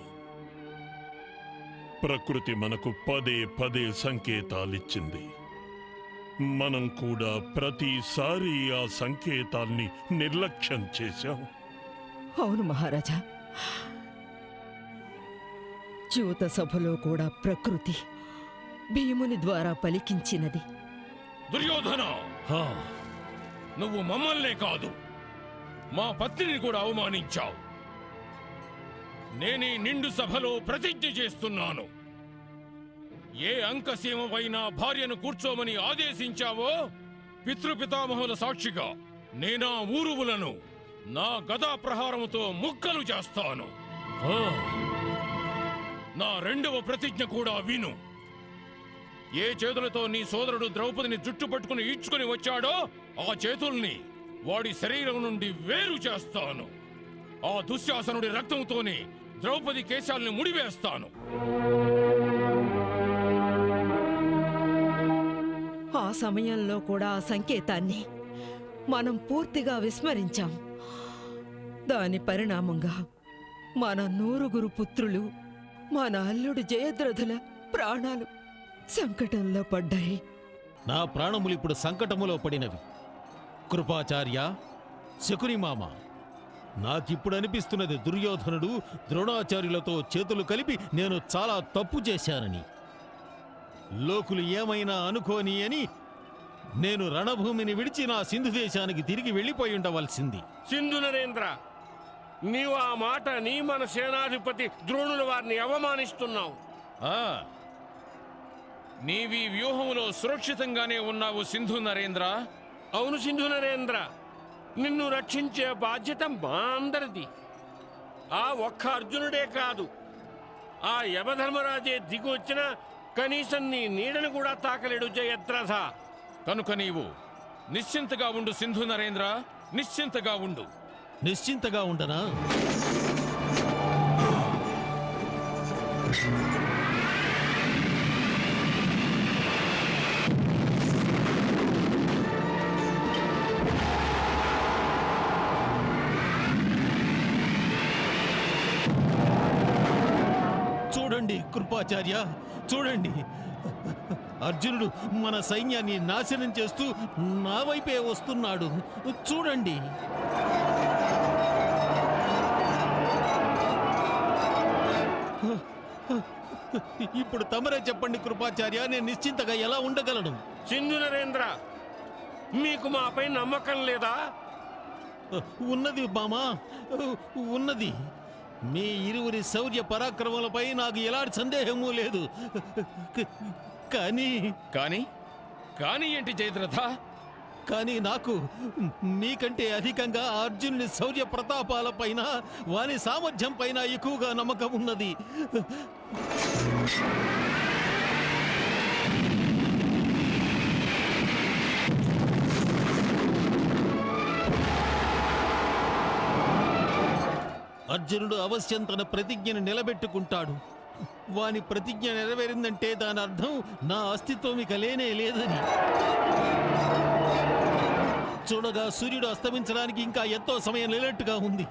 ప్రకృతి మనకు పదే పదే సంకేతాలిచ్చింది. మనం కూడా ప్రతిసారి ఆ సంకేతాల్ని నిర్లక్ష్యం చేశాం. అవును మహారాజా, చ్యూత సభలో కూడా ప్రకృతి భీముని ద్వారా పలికించినది. దుర్యోధన, నువ్వు మమ్మల్నే కాదు మా పత్నిని కూడా అవమానించావు. నేనీ నిండు సభలో ప్రతిజ్ఞ చేస్తున్నాను, ఏ అంకసీమపైన భార్యను కూర్చోమని ఆదేశించావో పితృపితామహుల సాక్షిగా నేనా ఊరువులను నా గదా ప్రహారముతో ముక్కలు చేస్తాను. నా రెండవ ప్రతిజ్ఞ కూడా విను. ఏ చేతులతో నీ సోదరుడు ద్రౌపదిని జుట్టు పట్టుకుని ఈడ్చుకుని వచ్చాడో ఆ చేతుల్ని వాడి శరీరం నుండి వేరు చేస్తాను. ఆ దుశ్శాసనుడి రక్తంతోనే ద్రౌపది కేశాల్ని ముడివేస్తాను. ఆ సమయంలో కూడా ఆ సంకేతాన్ని మనం పూర్తిగా విస్మరించాం. దాని పరిణామంగా మన 9 పుత్రులు, మన అల్లుడు జయద్రథుల ప్రాణాలు సంకటంలో పడ్డాయి. నా ప్రాణములు ఇప్పుడు సంకటములో పడినవి. కృపాచార్య, శకునిమామ, నాకిప్పుడు అనిపిస్తున్నది దుర్యోధనుడు ద్రోణాచార్యులతో చేతులు కలిపి నేను చాలా తప్పు చేశానని. లోకులు ఏమైనా అనుకోని అని నేను రణభూమిని విడిచి నా సింధు దేశానికి తిరిగి వెళ్ళిపోయి ఉండవలసింది. సింధు నరేంద్ర, నీవు ఆ మాట నీ మన సేనాధిపతి ద్రోణుల వారిని అవమానిస్తున్నావు. నీవీ వ్యూహంలో సురక్షితంగానే ఉన్నావు సింధు నరేంద్ర. అవును సింధు నరేంద్ర, నిన్ను రక్షించే బాధ్యత మా అందరిది. ఆ ఒక్క అర్జునుడే కాదు, ఆ యమధర్మరాజే దిగి వచ్చినా కనీసం నీ నీడను కూడా తాకలేడు జయద్రథ. కనుక నీవు నిశ్చింతగా ఉండు సింధు నరేంద్ర, నిశ్చింతగా ఉండు. నిశ్చింతగా ఉండనా? చూడండి కృపాచార్య, చూడండి, అర్జునుడు మన సైన్యాన్ని నాశనం చేస్తూ నా వైపే వస్తున్నాడు. చూడండి. ఇప్పుడు తమరే చెప్పండి కృపాచార్య, నేను నిశ్చింతగా ఎలా ఉండగలను? సింధు నరేంద్ర, మీకు మాపై నమ్మకం లేదా? ఉన్నది మామా, ఉన్నది. మీ ఇరువురి శౌర్య పరాక్రమాలపై నాకు ఎలాంటి సందేహము లేదు. కానీ కానీ కానీ ఏంటి జయద్రథ? కానీ నాకు మీకంటే అధికంగా అర్జునుని శౌర్య ప్రతాపాల పైన, వాని సామర్థ్యం పైన ఎక్కువగా నమ్మకం ఉన్నది. అర్జునుడు అవశ్యం తన ప్రతిజ్ఞను నిలబెట్టుకుంటాడు. వాని ప్రతిజ్ఞ నెరవేరిందంటే దాని అర్థం నా అస్తిత్వం ఇక లేనే లేదని. చూడగా సూర్యుడు అస్తమించడానికి ఇంకా ఎంతో సమయం లేనట్టుగా ఉంది.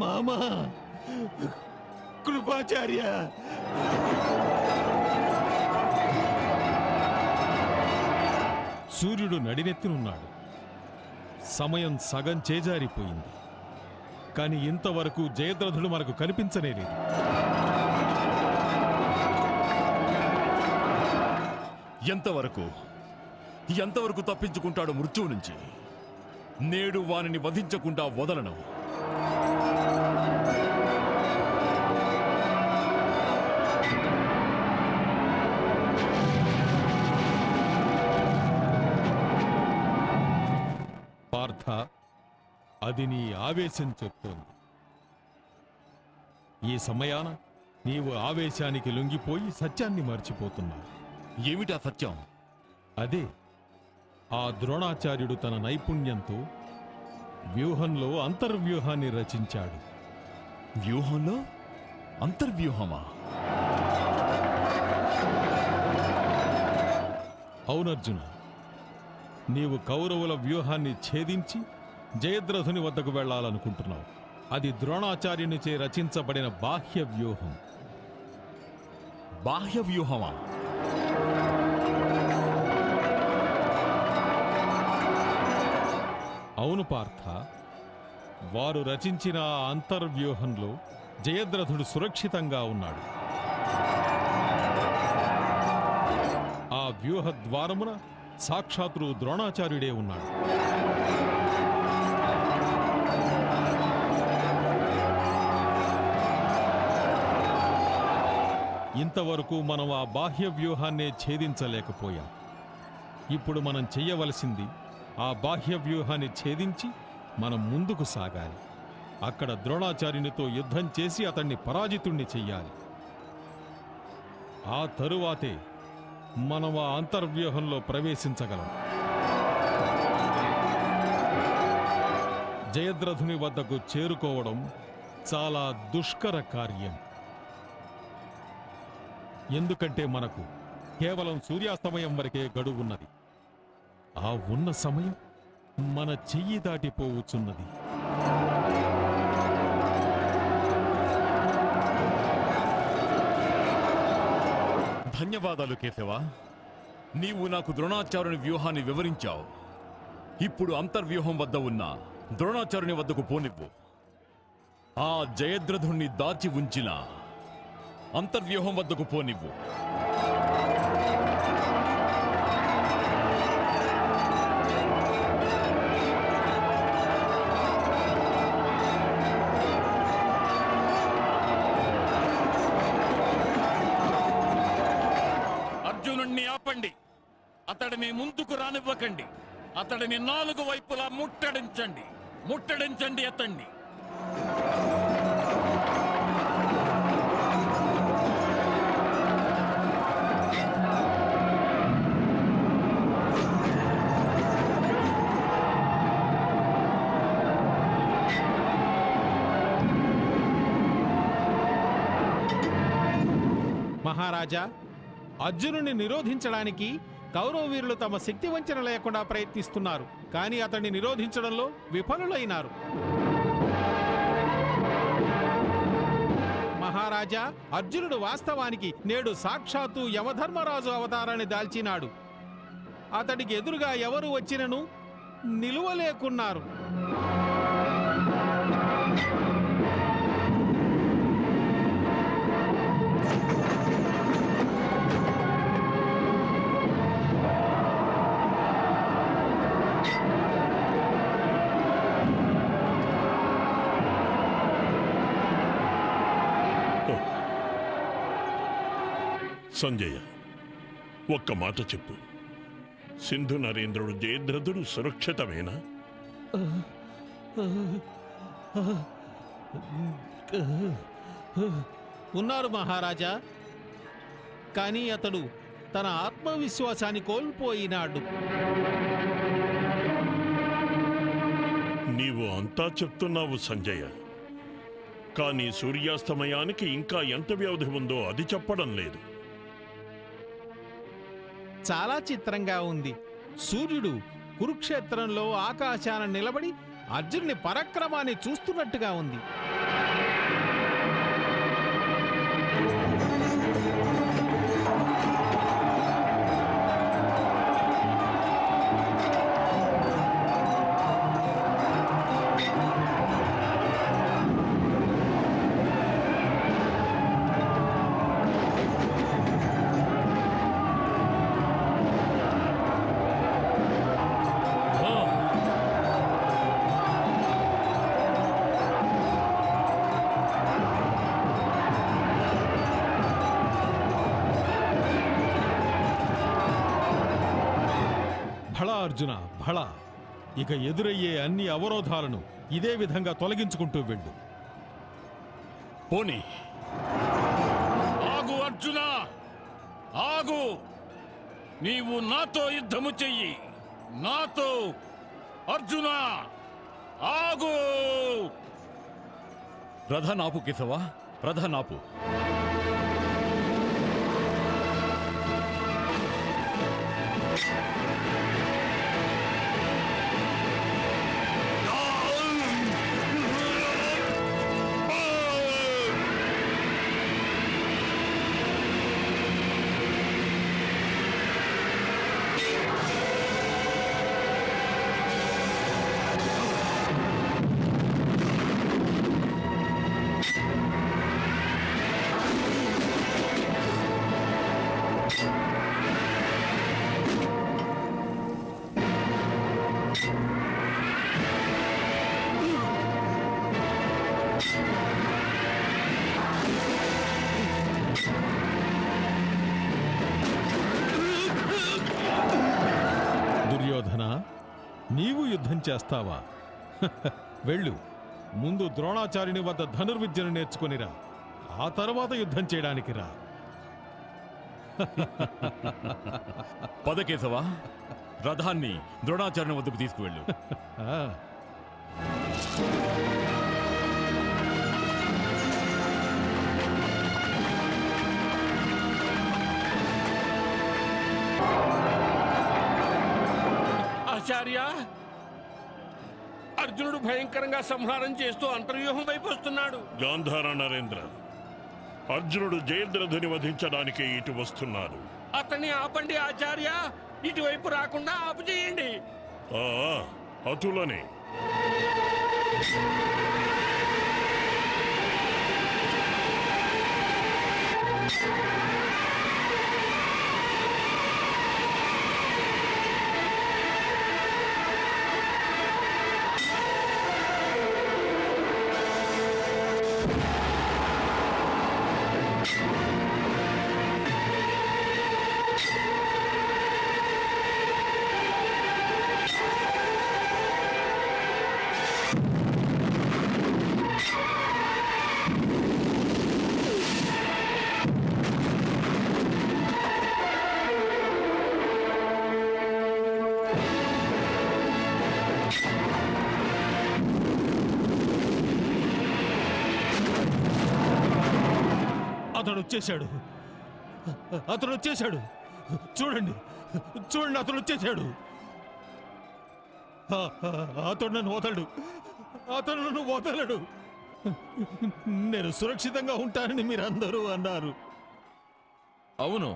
మామా, కృపాచార్య, సూర్యుడు నడినెత్తినున్నాడు. సమయం సగం చేజారిపోయింది. కానీ ఇంతవరకు జయద్రథుడు మనకు కనిపించలేదు. ఎంతవరకు తప్పించుకుంటాడు మృత్యువు నుంచి? నేడు వానిని వధించకుండా వదలను. పార్థ, అది నీ ఆవేశం చెప్తోంది. ఈ సమయాన నీవు ఆవేశానికి లొంగిపోయి సత్యాన్ని మర్చిపోతున్నావు. ఏమిటా సత్యం? అదే, ఆ ద్రోణాచార్యుడు తన నైపుణ్యంతో వ్యూహంలో అంతర్వ్యూహాన్ని రచించాడు. వ్యూహంలో అంతర్వ్యూహమా? అవునర్జున, నీవు కౌరవుల వ్యూహాన్ని ఛేదించి జయద్రథుని వద్దకు వెళ్ళాలనుకుంటున్నావు. అది ద్రోణాచార్యునిచే రచించబడిన బాహ్య వ్యూహం. బాహ్య వ్యూహమా? అవును పార్థ, వారు రచించిన ఆ అంతర్వ్యూహంలో జయద్రథుడు సురక్షితంగా ఉన్నాడు. ఆ వ్యూహ ద్వారమున సాక్షాత్తు ద్రోణాచార్యుడే ఉన్నాడు. ఇంతవరకు మనం ఆ బాహ్య వ్యూహాన్నే ఛేదించలేకపోయాం. ఇప్పుడు మనం చెయ్యవలసింది ఆ బాహ్య వ్యూహాన్ని ఛేదించి మనం ముందుకు సాగాలి. అక్కడ ద్రోణాచార్యునితో యుద్ధం చేసి అతన్ని పరాజితుణ్ణి చెయ్యాలి. ఆ తరువాతే మనం ఆ అంతర్వ్యూహంలో ప్రవేశించగలం. జయద్రథుని వద్దకు చేరుకోవడం చాలా దుష్కర కార్యం. ఎందుకంటే మనకు కేవలం సూర్యాస్తమయం వరకే గడువున్నది. ఆ ఉన్న సమయం మన చెయ్యి దాటిపోవచ్చున్నది. ధన్యవాదాలు కేశవ. నీవు నాకు ద్రోణాచార్యుని వ్యూహాన్ని వివరించావు. ఇప్పుడు అంతర్వ్యూహం వద్ద ఉన్న ద్రోణాచార్యుని వద్దకు పోనివ్వు. ఆ జయద్రథుణ్ణి దాచి ఉంచిన అంతర్వ్యూహం వద్దకు పోనివ్వు. అర్జునుణ్ణి ఆపండి. అతడిని ముందుకు రానివ్వకండి. అతడిని 4 వైపులా ముట్టడించండి. ముట్టడించండి అతన్ని. మహారాజా, అర్జునుని నిరోధించడానికి కౌరవ వీరులు తమ శక్తి వంచన లేకుండా ప్రయత్నిస్తున్నారు. కానీ అతన్ని నిరోధించడంలో విఫలులైనారు. మహారాజా, అర్జునుడు వాస్తవానికి నేడు సాక్షాత్తు యమధర్మరాజు అవతారాన్ని దాల్చినాడు. అతడికి ఎదురుగా ఎవరు వచ్చినను నిలువలేకున్నారు. సంజయ, ఒక్క మాట చెప్పు. సింధు నరేంద్రుడు జయద్రథుడు సురక్షితమేనా? ఉన్నారు మహారాజా, కానీ అతడు తన ఆత్మవిశ్వాసాన్ని కోల్పోయినాడు. నీవు అంతా చెప్తున్నావు సంజయ, కానీ సూర్యాస్తమయానికి ఇంకా ఎంత వ్యవధి ఉందో అది చెప్పడం లేదు. చాలా చిత్రంగా ఉంది. సూర్యుడు కురుక్షేత్రంలో ఆకాశాన నిలబడి అర్జునుని పరాక్రమాన్ని చూస్తున్నట్టుగా ఉంది. భళ అర్జున, భళ. ఇక ఎదురయ్యే అన్ని అవరోధాలను ఇదే విధంగా తొలగించుకుంటూ వెళ్ళు. పోనీ. ఆగు అర్జున, ఆగు. నీవు నాతో యుద్ధము చెయ్యి. నాతో. అర్జున ఆగు. రథనాపు కేశవ, రథనాపు. నీవు యుద్ధం చేస్తావా? వెళ్ళు, ముందు ద్రోణాచార్యుని వద్ద ధనుర్విద్యను నేర్చుకొనిరా, ఆ తర్వాత యుద్ధం చేయడానికి రా. పదకేశవా, రథాన్ని ద్రోణాచార్యుని వద్దకు తీసుకువెళ్ళు. ఆ, ఆచార్య, అర్జునుడు భయంకరంగా సంహారం చేస్తూ అంతర్వ్యూహం వైపు వస్తున్నాడు. గాంధార నరేంద్ర, అర్జునుడు జయద్రథుని వధించడానికి ఇటు వస్తున్నాడు. అతన్ని ఆపండి ఆచార్య, ఇటువైపు రాకుండా ఆపు చేయండి. ఆ అతులనే. అతడు వచ్చేశాడు, అతడు వచ్చేశాడు. చూడండి, చూడండి, అతడు వచ్చేశాడు. అతడు నన్ను వదలడు, అతడు నన్ను వదలడు. నేను సురక్షితంగా ఉంటానని మీరందరూ అన్నారు. అవును,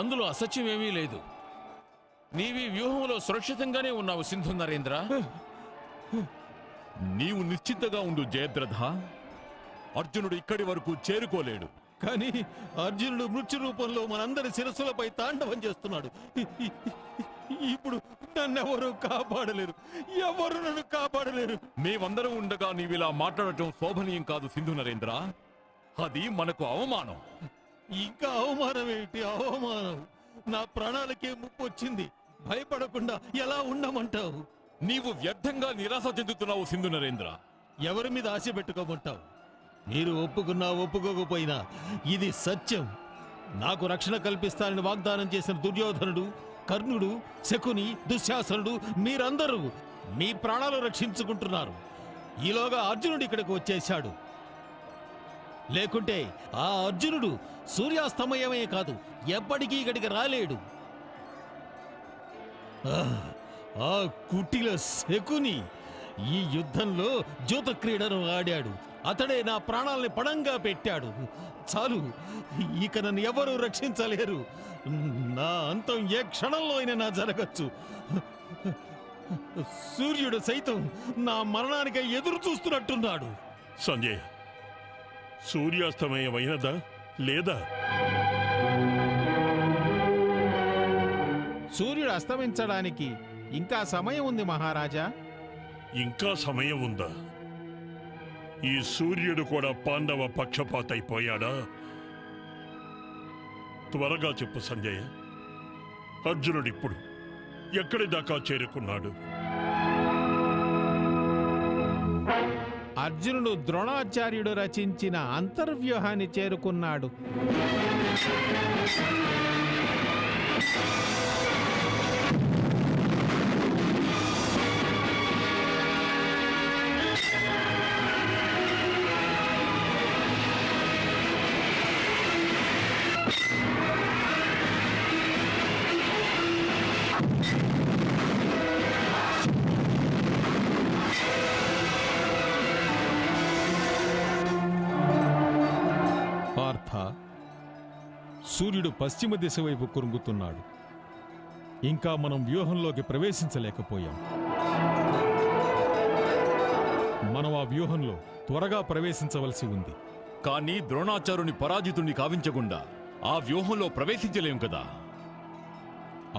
అందులో అసత్యం ఏమీ లేదు. నీవి వ్యూహంలో సురక్షితంగానే ఉన్నావు సింధు నరేంద్ర. నీవు నిశ్చింతగా ఉండు జయద్రథ, అర్జునుడు ఇక్కడి వరకు చేరుకోలేడు. కానీ అర్జునుడు మృత్యు రూపంలో మనందరి శిరస్సులపై తాండవం చేస్తున్నాడు. ఇప్పుడు నన్నెవరూ కాపాడలేరు, ఎవరు నన్ను కాపాడలేరు. మేమందరం ఉండగా నీవిలా మాట్లాడటం శోభనీయం కాదు సింధు నరేంద్ర. అది మనకు అవమానం. ఇంకా అవమానం ఏంటి? అవమానం! నా ప్రాణాలకే ముప్పు వచ్చింది. భయపడకుండా ఎలా ఉండమంటావు? నీవు వ్యర్థంగా నిరాశ చెందుతున్నావు సింధు నరేంద్ర. ఎవరి మీద ఆశ పెట్టుకోమంటావు? మీరు ఒప్పుకున్నా ఒప్పుకోకపోయినా ఇది సత్యం. నాకు రక్షణ కల్పిస్తానని వాగ్దానం చేసిన దుర్యోధనుడు, కర్ణుడు, శకుని, దుశ్శాసనుడు, మీరందరూ మీ ప్రాణాలు రక్షించుకుంటున్నారు. ఈలోగా అర్జునుడు ఇక్కడికి వచ్చేశాడు. లేకుంటే ఆ అర్జునుడు సూర్యాస్తమయమే కాదు, ఎప్పటికీ ఇక్కడికి రాలేడు. ఆ కుటిల శకుని ఈ యుద్ధంలో జూత క్రీడను ఆడాడు. అతడే నా ప్రాణాల్ని పణంగా పెట్టాడు. చాలు, ఇక నన్ను ఎవరూ రక్షించలేరు. నా అంతం ఏ క్షణంలో అయినా నా జరగచ్చు. సూర్యుడు సైతం నా మరణానికి ఎదురు చూస్తున్నట్టున్నాడు. సంజయ్, సూర్యాస్తమయమైనదా లేదా? సూర్యుడు అస్తమించడానికి ఇంకా సమయం ఉంది మహారాజా. ఇంకా సమయం ఉందా? ఈ సూర్యుడు కూడా పాండవ పక్షపాతైపోయాడా? త్వరగా చెప్పు సంజయ్, అర్జునుడిప్పుడు ఎక్కడి దాకా చేరుకున్నాడు? అర్జునుడు ద్రోణాచార్యుడు రచించిన అంతర్వ్యూహాన్ని చేరుకున్నాడు. సూర్యుడు పశ్చిమ దిశ వైపు కురుంగుతున్నాడు. ఇంకా మనం వ్యూహంలోకి ప్రవేశించలేకపోయాం. మనం ఆ వ్యూహంలో త్వరగా ప్రవేశించవలసి ఉంది. కానీ ద్రోణాచార్యుని పరాజితుణ్ణి కావించకుండా ఆ వ్యూహంలో ప్రవేశించలేం కదా.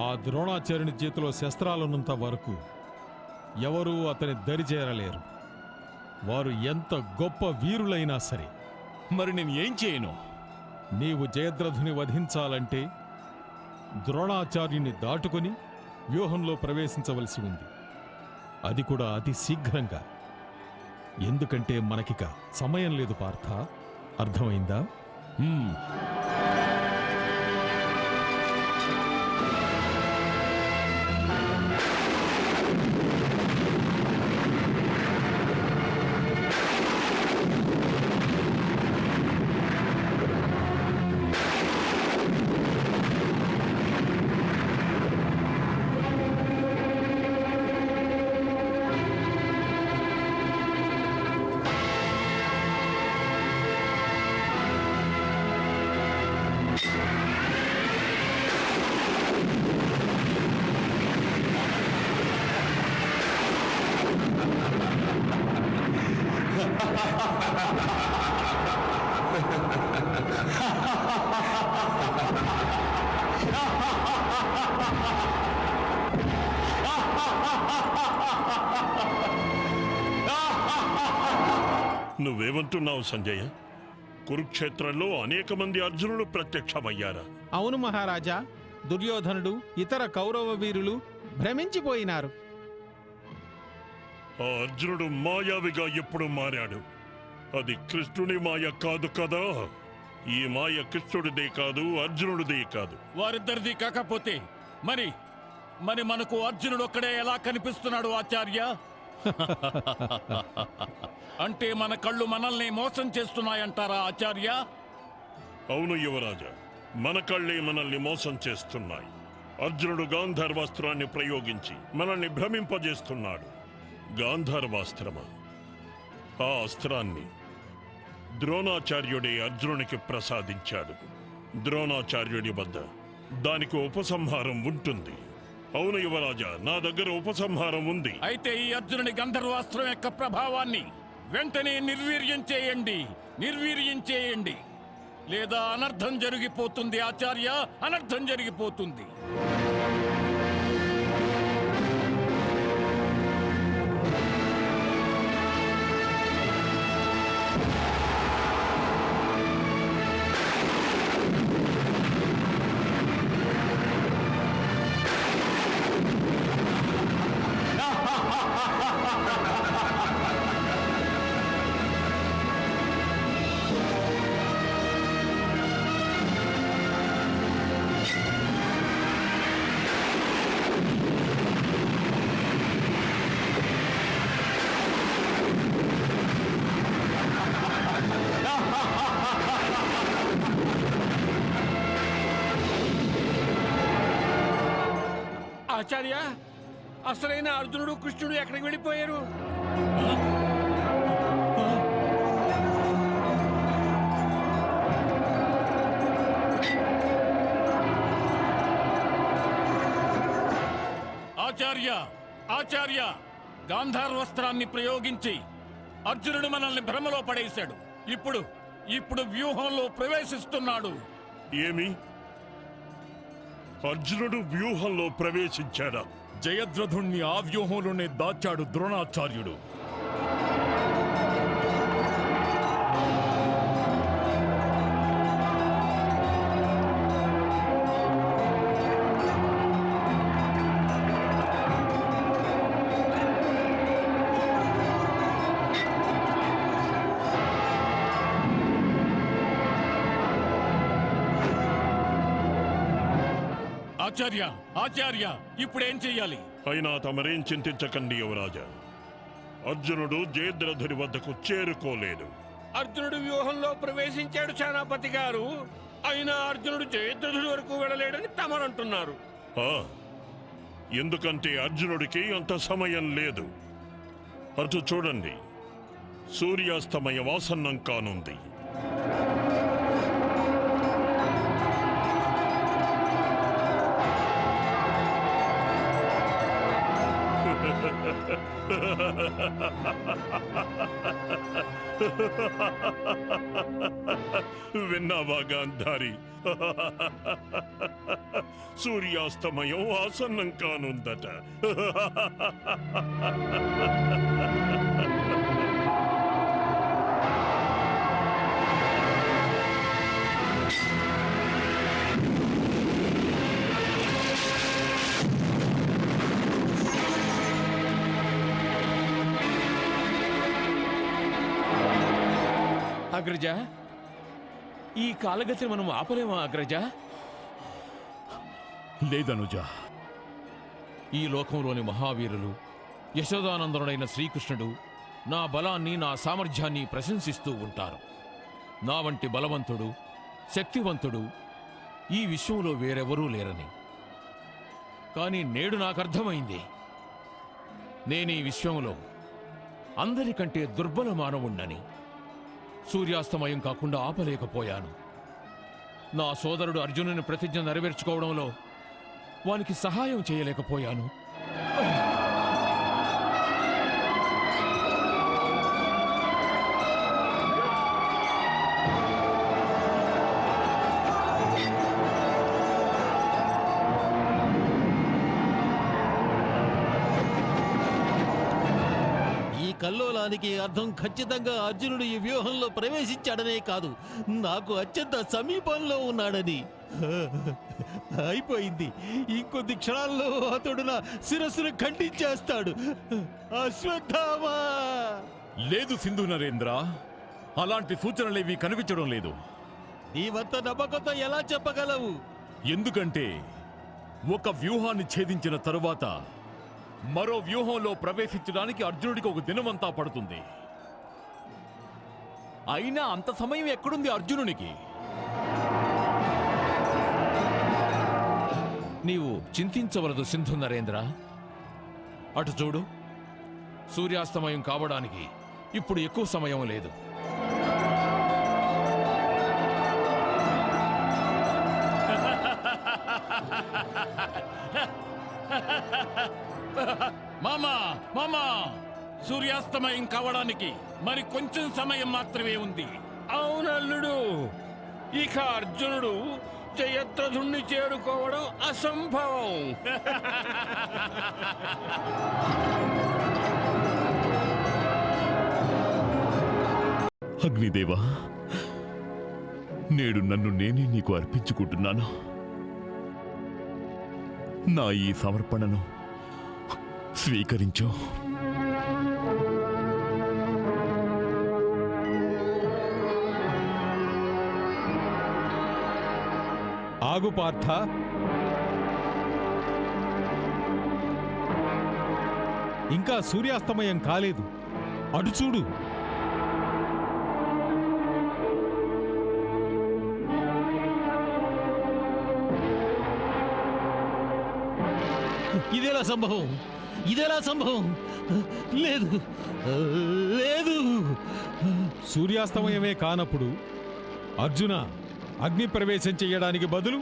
ఆ ద్రోణాచార్యుని చేతిలో శస్త్రాలున్నంత వరకు ఎవరూ అతని దరిచేరలేరు. వారు ఎంత గొప్ప వీరులైనా సరే. మరి నేను ఏం చేయను? నీవు జయద్రథుని వధించాలంటే ద్రోణాచార్యుని దాటుకొని వ్యూహంలో ప్రవేశించవలసి ఉంది. అది కూడా అతి శీఘ్రంగా. ఎందుకంటే మనకిక సమయం లేదు పార్థ, అర్థమైందా? నువ్వేమంటున్నావు సంజయ? కురుక్షేత్రంలో అనేక మంది అర్జునులు ప్రత్యక్షమయ్యారా? అవును మహారాజా, దుర్యోధనుడు ఇతర కౌరవ వీరులు భ్రమించిపోయినారు. ఆ అర్జునుడు మాయావిగా ఎప్పుడు మారాడు? అది కృష్ణుని మాయ కాదు కదా? ఈ మాయ కృష్ణుడిదే కాదు, అర్జునుడిదే కాదు. వారిద్దరిది కాకపోతే మరి మరి మనకు అర్జునుడు ఒక్కడే ఎలా కనిపిస్తున్నాడు ఆచార్య? అంటే మన కళ్ళు మనల్ని మోసం చేస్తున్నాయంటారా ఆచార్య? అవును యువరాజా, మన కళ్ళే మనల్ని మోసం చేస్తున్నాయి. అర్జునుడు గాంధర్వాస్త్రాన్ని ప్రయోగించి మనల్ని భ్రమింపజేస్తున్నాడు. గాంధర్వాస్త్రమా? ఆ అస్త్రాన్ని ద్రోణాచార్యుడే అర్జునునికి ప్రసాదించాడు. ద్రోణాచార్యుడి వద్ద దానికి ఉపసంహారం ఉంటుంది. అవును యువరాజా, నా దగ్గర ఉపసంహారం ఉంది. అయితే ఈ అర్జునుడి గంధర్వాస్త్రం యొక్క ప్రభావాన్ని వెంటనే నిర్వీర్యం చేయండి, నిర్వీర్యం చేయండి, లేదా అనర్థం జరిగిపోతుంది ఆచార్య, అనర్థం జరిగిపోతుంది. ఆచార్య, అసలైన అర్జునుడు కృష్ణుడు ఎక్కడికి వెళ్ళిపోయారు? ఆచార్య, ఆచార్య, గాంధార్వస్త్రాన్ని ప్రయోగించి అర్జునుడు మనల్ని భ్రమలో పడేశాడు. ఇప్పుడు వ్యూహంలో ప్రవేశిస్తున్నాడు. ఏమి? అర్జునుడు వ్యూహంలో ప్రవేశించాడా? జయద్రథుణ్ణి ఆ వ్యూహంలోనే దాచాడు ద్రోణాచార్యుడు. ఆచార్య, ఆచార్య, ఇప్పుడేం చెయ్యాలి? అయినా తమరేం చింతించకండి యువరాజా. అర్జునుడు జయద్రథుని వద్దకు చేరుకోలేడు. అర్జునుడు వ్యూహంలో ప్రవేశించాడు సేనాపతి గారు. అయినా అర్జునుడు జయద్రథుడి వరకు వెళ్ళలేడని తమరంటున్నారు. ఎందుకంటే అర్జునుడికి అంత సమయం లేదు. అటు చూడండి, సూర్యాస్తమయం ఆసన్నం కానుంది. విన్నావా గాంధారి? సూర్యాస్తమయం ఆసన్నం కానుందట. అగ్రజ, ఈ కాలగతిని మనం ఆపలేమా అగ్రజ? లేదనుజ. ఈ లోకంలోని మహావీరులు, యశోదానందనుడైన శ్రీకృష్ణుడు నా బలాన్ని, నా సామర్థ్యాన్ని ప్రశంసిస్తూ ఉంటారు. నా వంటి బలవంతుడు, శక్తివంతుడు ఈ విశ్వంలో వేరెవరూ లేరని. కానీ నేడు నాకు అర్థమైంది, నేనీ విశ్వంలో అందరికంటే దుర్బల మానవుణ్ణని. సూర్యాస్తమయం కాకుండా ఆపలేకపోయాను. నా సోదరుడు అర్జునుని ప్రతిజ్ఞ నెరవేర్చుకోవడంలో వానికి సహాయం చేయలేకపోయాను. కల్లోలానికి అర్థం ఖచ్చితంగా అర్జునుడు ఈ వ్యూహంలో ప్రవేశించాడనే కాదు, నాకు అత్యంత సమీపంలో ఉన్నాడని. అయిపోయింది. ఇంకొద్ది క్షణాల్లో అతడు నా శిరస్సును ఖండించేస్తాడు. అశ్వత్థామా! లేదు సింధు నరేంద్ర, అలాంటి సూచనలేవి కనిపించడం లేదు. నీవంత నమ్మకంతో ఎలా చెప్పగలవు? ఎందుకంటే ఒక వ్యూహాన్ని ఛేదించిన తరువాత మరో వ్యూహంలో ప్రవేశించడానికి అర్జునుడికి ఒక దినమంతా పడుతుంది. అయినా అంత సమయం ఎక్కడుంది అర్జునునికి? నీవు చింతించవలదు సింధు నరేంద్ర. అటు చూడు, సూర్యాస్తమయం కావడానికి ఇప్పుడు ఎక్కువ సమయం లేదు. మామా మామా, సూర్యాస్తమయం కావడానికి మరి కొంచెం సమయం మాత్రమే ఉంది. అవునల్లుడు, ఇక అర్జునుడు జయద్రథుణ్ణి చేరుకోవడం అసంభవం. అగ్నిదేవా, నేడు నన్ను నేనే నీకు అర్పించుకుంటున్నాను. నా ఈ సమర్పణను స్వీకరించు. ఆగు పార్థ, ఇంకా సూర్యాస్తమయం కాలేదు. అటు చూడు. ఇదేలా సంభవం? ఇదేలా సంభవం? లేదు, లేదు. సూర్యాస్తమయమే కానప్పుడు అర్జున, అగ్ని ప్రవేశం చెయ్యడానికి బదులు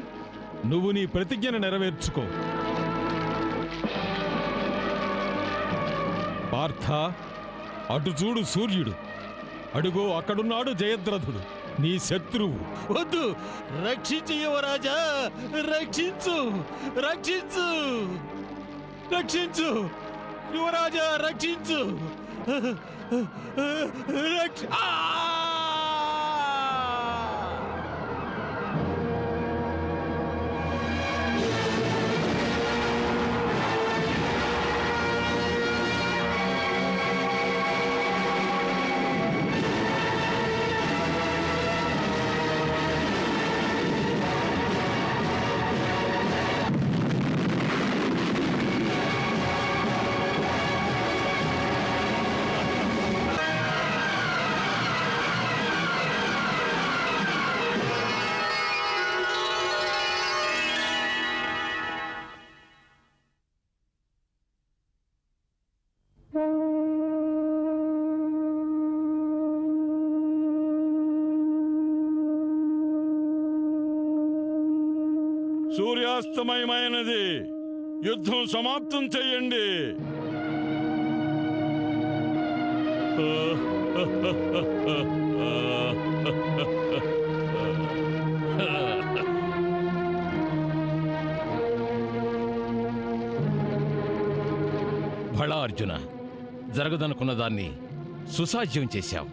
నువ్వు నీ ప్రతిజ్ఞను నెరవేర్చుకో. పార్థ, అటు చూడు సూర్యుడు. అడుగో అక్కడున్నాడు జయద్రథుడు, నీ శత్రువు. వద్దు, రక్షించు యువరాజా, రక్షించు, రక్షించు, రక్షించు యువరాజా, రక్షించు. సూర్యాస్తమయమైనది, యుద్ధం సమాప్తం చెయ్యండి. భళా అర్జున, జరగదనుకున్న దాన్ని సుసాధ్యం చేశావు.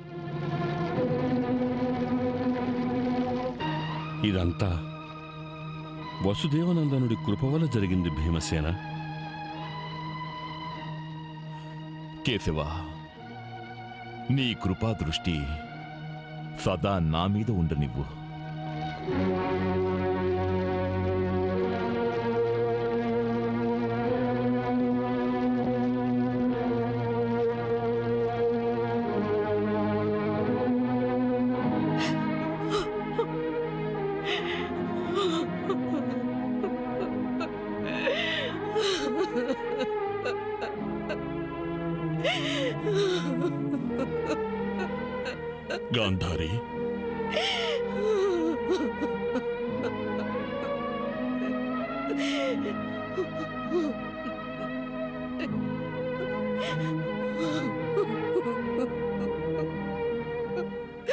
ఇదంతా వసుదేవనందనుడి కృప వల్ల జరిగింది భీమసేన. కేశవ, నీ కృపా దృష్టి సదా నా మీద ఉండనివ్వు. గాంధారి,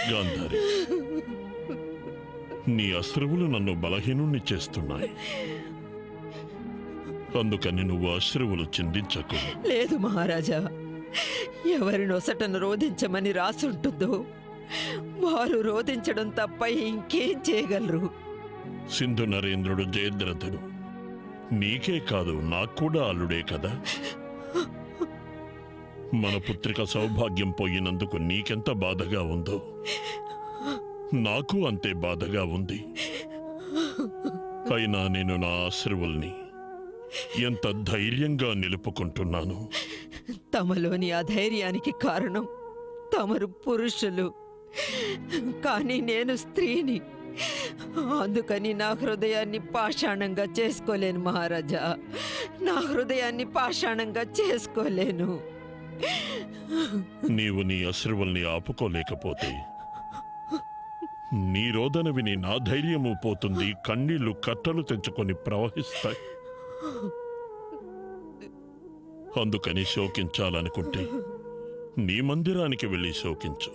గాంధారి, నీ అశ్రువులు నన్ను బలహీనుణ్ణి చేస్తున్నాయి. అందుకని నువ్వు అశ్రువులు చిందించకు. లేదు మహారాజా, ఎవరి నొసటను రోధించమని రాసుంటుందో వారు రోధించడం తప్ప ఇంకేం చేయగలరు? సింధు నరేంద్రుడు జయద్రథుడు నీకే కాదు నాకు కూడా అల్లుడే కదా. మన పుత్రిక సౌభాగ్యం పోయినందుకు నీకెంత బాధగా ఉందో నాకు అంతే బాధగా ఉంది. అయినా నేను నా అశ్రువుల్ని ఎంత ధైర్యంగా నిలుపుకుంటున్నాను. తమలోని అధైర్యానికి కారణం తమరు పురుషులు, కానీ నేను స్త్రీని. అందుకని నా హృదయాన్ని పాషాణంగా చేసుకోలేను మహారాజా, నా హృదయాన్ని పాషాణంగా చేసుకోలేను. నీవు నీ అశ్రువుల్ని ఆపుకోలేకపోతే నీ రోదన విని నా ధైర్యము పోతుంది. కన్నీళ్లు కట్టలు తెంచుకొని ప్రవహిస్తాయి. అందుకని శోకించాలనుకుంటే నీ మందిరానికి వెళ్ళి శోకించు.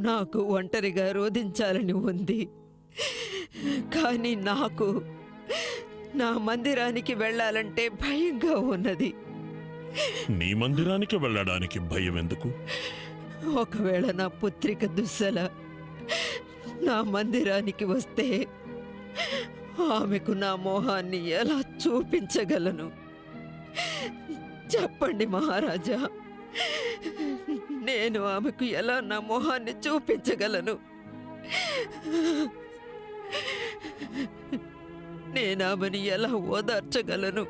నాకు ఒంటరిగా రోధించాలని ఉంది, కానీ నాకు నా మందిరానికి వెళ్ళాలంటే భయంగా ఉన్నది. నీ మందిరానికి వెళ్ళడానికి భయం ఎందుకు? ఒకవేళ నా పుత్రిక దుస్సల నా మందిరానికి వస్తే ఆమెకు నా మోహాన్ని ఎలా చూపించగలను? చెప్పండి మహారాజా, నేను ఆమెకు ఎలా నా మోహాన్ని చూపించగలను? నేను ఆమెను ఎలా ఓదార్చగలను?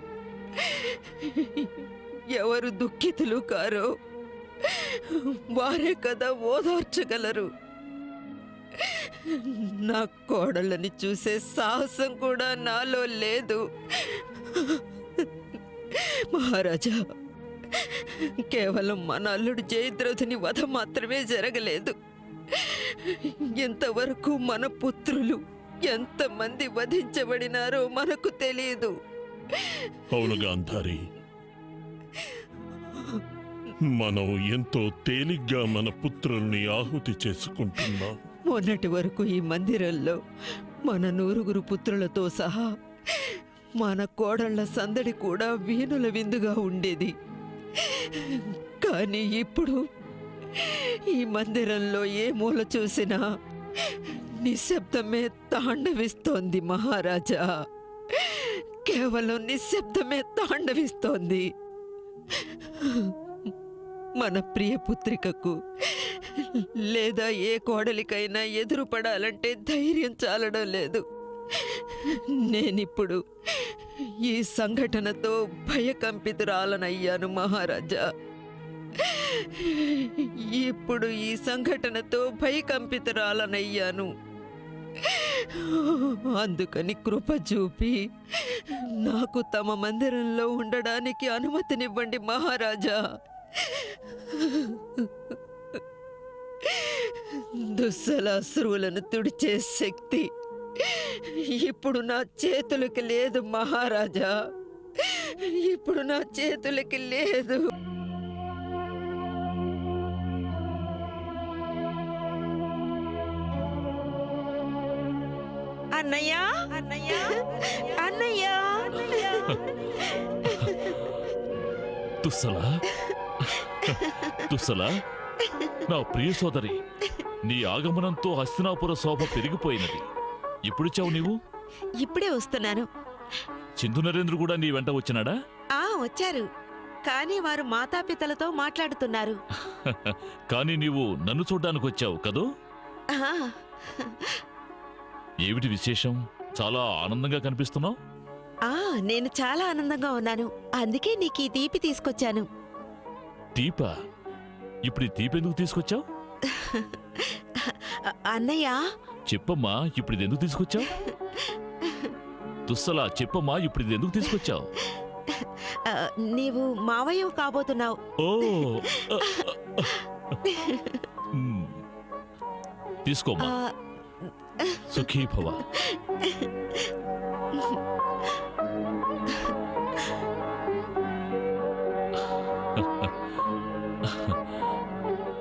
ఎవరు దుఃఖితులు కారో వారే కదా ఓదార్చగలరు. నా కోడళ్ళని చూసే సాహసం కూడా నాలో లేదు. మహారాజా, కేవలం మన అల్లుడు జయద్రథుని వధ మాత్రమే జరగలేదు. ఇంతవరకు మన పుత్రులు ఎంతమంది వధించబడినారో మనకు తెలియదు. అవును గాంధారి, మనం ఎంతో తేలిగ్గా మన పుత్రుల్ని ఆహుతి చేసుకుంటున్నాం. మొన్నటి వరకు ఈ మందిరంలో మన 9 పుత్రులతో సహా మన కోడళ్ల సందడి కూడా వీణుల విందుగా ఉండేది. కానీ ఇప్పుడు ఈ మందిరంలో ఏ మూల చూసినా నిశ్శబ్దమే తాండవిస్తోంది మహారాజా. కేవలం నిశ్శబ్దమే తాండవిస్తోంది. మన ప్రియ పుత్రికకు లేదా ఏ కోడలికైనా ఎదురుపడాలంటే ధైర్యం చాలడం లేదు. నేనిప్పుడు ఈ సంఘటనతో భయకంపితురాలనయ్యాను మహారాజా. ఇప్పుడు ఈ సంఘటనతో భయకంపితురాలనయ్యాను. అందుకని కృప చూపి నాకు తమ మందిరంలో ఉండడానికి అనుమతినివ్వండి మహారాజా. దుస్సల అశ్రువులను తుడిచే శక్తి ఇప్పుడు నా చేతులకి లేదు మహారాజా, ఇప్పుడు నా చేతులకి లేదు. అన్నయ్య, అన్నయ్య, అన్నయ్య. దుస్సలా, దుస్సలా, నా ప్రియ సోదరి, నీ ఆగమనంతో హస్తినాపుర శోభ పెరిగిపోయినది. ఇప్పుడు చావు నీవు? ఇప్పుడే వస్తున్నాను. సింధు నరేంద్రుడు కూడా నీ వెంట వచ్చినాడా? వచ్చారు. కానీ వారు మాతాపితలతో మాట్లాడుతున్నారు. కానీ నీవు నన్ను చూడ్డానికి వచ్చావు కదూ? ఆహా, ఏమిటి విశేషం? చాలా ఆనందంగా కనిపిస్తున్నావు. నేను చాలా ఆనందంగా ఉన్నాను. అందుకే నీకు ఈ తీపి తీసుకొచ్చాను. తీపా? ఇప్పుడు ఈ తీపి ఎందుకు తీసుకొచ్చావు? అన్నయ్య, చెప్పమ్మా, ఇప్పుడు ఇది ఎందుకు తీసుకొచ్చావు? దుస్సలా, చెప్పమ్మా, ఇప్పుడు ఇది ఎందుకు తీసుకొచ్చావు? నీవు మావయ్య కాబోతున్నావు. ఓ మ్. తీసుకోమ్మా. సుఖీ భవ.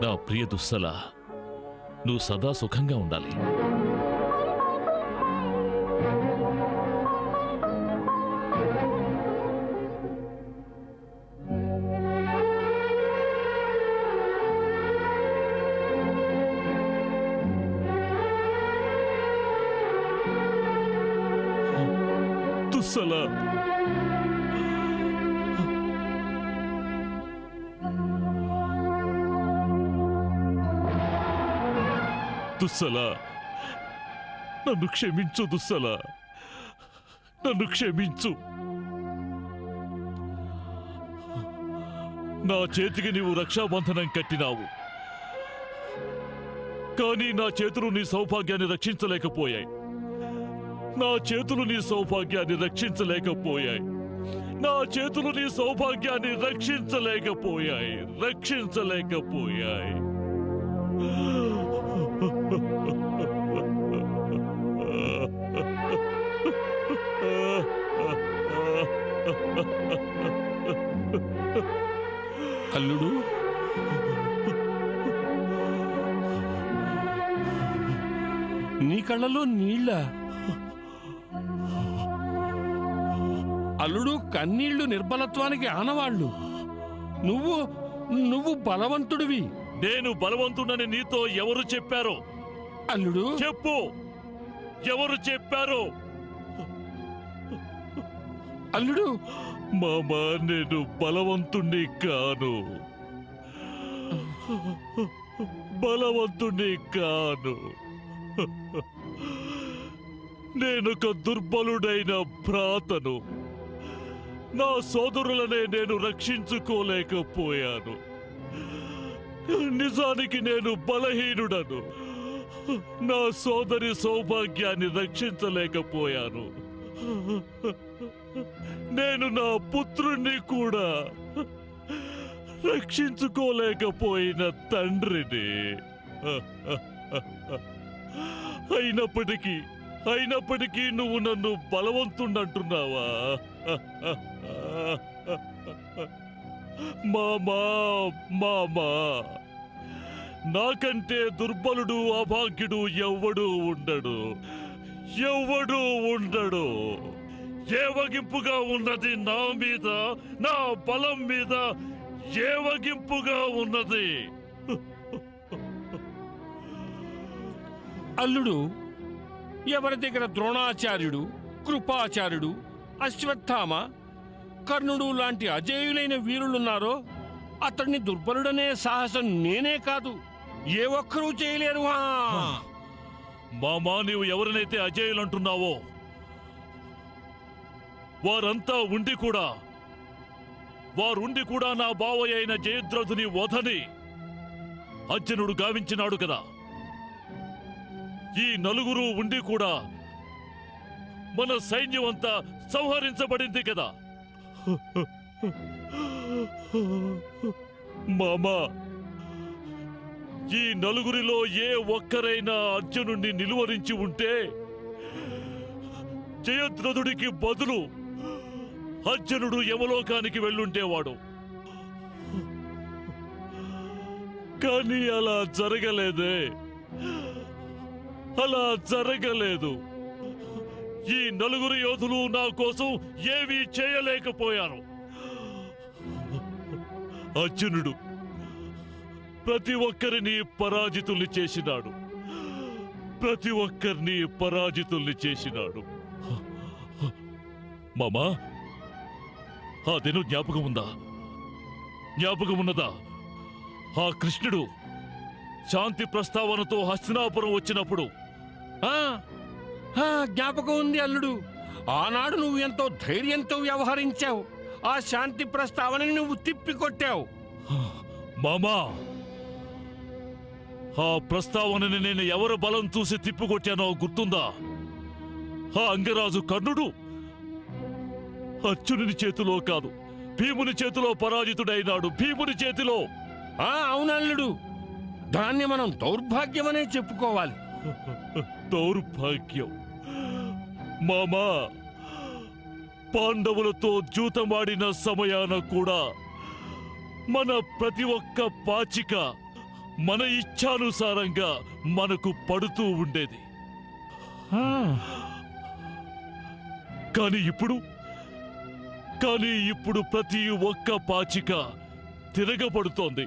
నా ప్రియ దుస్సలా, నువ్వు సదా సుఖంగా ఉండాలి. దుస్సలా, దుస్సలా, నన్ను క్షమించు దుస్సలా, నన్ను క్షమించు. నా చేతికి నీవు రక్షాబంధనం కట్టినావు, కానీ నా చేతులు నీ సౌభాగ్యాన్ని రక్షించలేకపోయాయి. నా చేతులు నీ సౌభాగ్యాన్ని రక్షించలేకపోయాయి. నా చేతులు నీ సౌభాగ్యాన్ని రక్షించలేకపోయాయి. అల్లుడు, నీ కళ్ళలో నీళ్ళ? అల్లుడు, కన్నీళ్లు నిర్బలత్వానికి ఆనవాళ్ళు. నువ్వు బలవంతుడివి. నేను బలవంతుడని నీతో ఎవరు చెప్పారో? అల్లుడు చెప్పు, ఎవరు చెప్పారో? అల్లుడు, మామా, నేను బలవంతుణ్ణి కాను, బలవంతుణ్ణి కాను. నేనొక దుర్బలుడైన భ్రాతను. నా సోదరులనే నేను రక్షించుకోలేకపోయాను. నిజానికి నేను బలహీనుడను. నా సోదరి సౌభాగ్యాన్ని రక్షించలేకపోయాను. నేను నా పుత్రుణ్ణి కూడా రక్షించుకోలేకపోయిన తండ్రిని. అయినప్పటికీ నువ్వు నన్ను బలవంతుండంటున్నావా? మామా, నాకంటే దుర్బలుడు, అభాగ్యుడు ఎవ్వడూ ఉండడు. ఏవగింపుగా ఉన్నది నా మీద, నా బలం మీద ఏవగింపుగా ఉన్నది. అల్లుడు, ఎవరి దగ్గర ద్రోణాచార్యుడు, కృపాచార్యుడు, అశ్వత్థామ, కర్ణుడు లాంటి అజేయులైన వీరులున్నారో అతడిని దుర్బలుడనే సాహసం నేనే కాదు, ఏ ఒక్కరూ చేయలేరు. మామా, నీవు ఎవరినైతే అజేయులంటున్నావో వారంతా ఉండి కూడా నా బావయ్య అయిన జయద్రథుని వధని అర్జునుడు గావించినాడు కదా. ఈ నలుగురు ఉండి కూడా మన సైన్యం అంతా సంహరించబడింది కదా. మామా, ఈ నలుగురిలో ఏ ఒక్కరైనా అర్జునుడిని నిలువరించి ఉంటే జయద్రథుడికి బదులు అర్జునుడు యమలోకానికి వెళ్ళుంటేవాడు. కానీ అలా జరగలేదు. ఈ నలుగురు యోధులు నా కోసం ఏమీ చేయలేకపోయారు. అర్జునుడు ప్రతి ఒక్కరిని పరాజితుల్ని చేసినాడు. మామా, ఆ దినం జ్ఞాపకం ఉందా? జ్ఞాపకమున్నదా? ఆ కృష్ణుడు శాంతి ప్రస్తావనతో హస్తినాపురం వచ్చినప్పుడు ఆ, ఆ, జ్ఞాపకం ఉంది అల్లుడు. ఆనాడు నువ్వు ఎంతో ధైర్యంతో వ్యవహరించావు. ఆ శాంతి ప్రస్తావనని నువ్వు తిప్పికొట్టావు. మామా, ఆ ప్రస్తావనని నేను ఎవరి బలం చూసి తిప్పికొట్టానో గుర్తుందా? ఆ అంగరాజు కర్ణుడు అర్జునుని చేతిలో కాదు, భీముని చేతిలో పరాజితుడైనాడు. భీముని చేతిలో. అవునల్లుడు, దాన్ని మనం దౌర్భాగ్యమనే చెప్పుకోవాలి. దౌర్భాగ్యం మామా, పాండవులతో జూతమాడిన సమయాన కూడా మన ప్రతి ఒక్క పాచిక మన ఇచ్ఛానుసారంగా మనకు పడుతూ ఉండేది. కానీ ఇప్పుడు ప్రతి ఒక్క పాచిక తిరగబడుతోంది.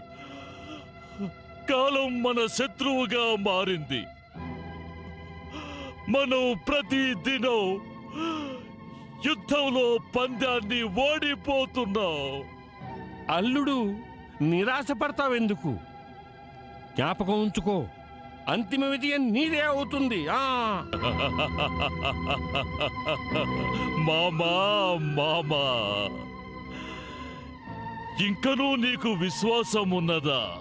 కాలం మన శత్రువుగా మారింది. మనం ప్రతి దినం యుద్ధంలో పందాన్ని ఓడిపోతున్నాం. అల్లుడు, నిరాశపడతావెందుకు? జ్ఞాపకం ఉంచుకో, అంతిమ విజయం నీదే అవుతుంది. మామా మామా, ఇంకనూ నీకు విశ్వాసం ఉన్నదా?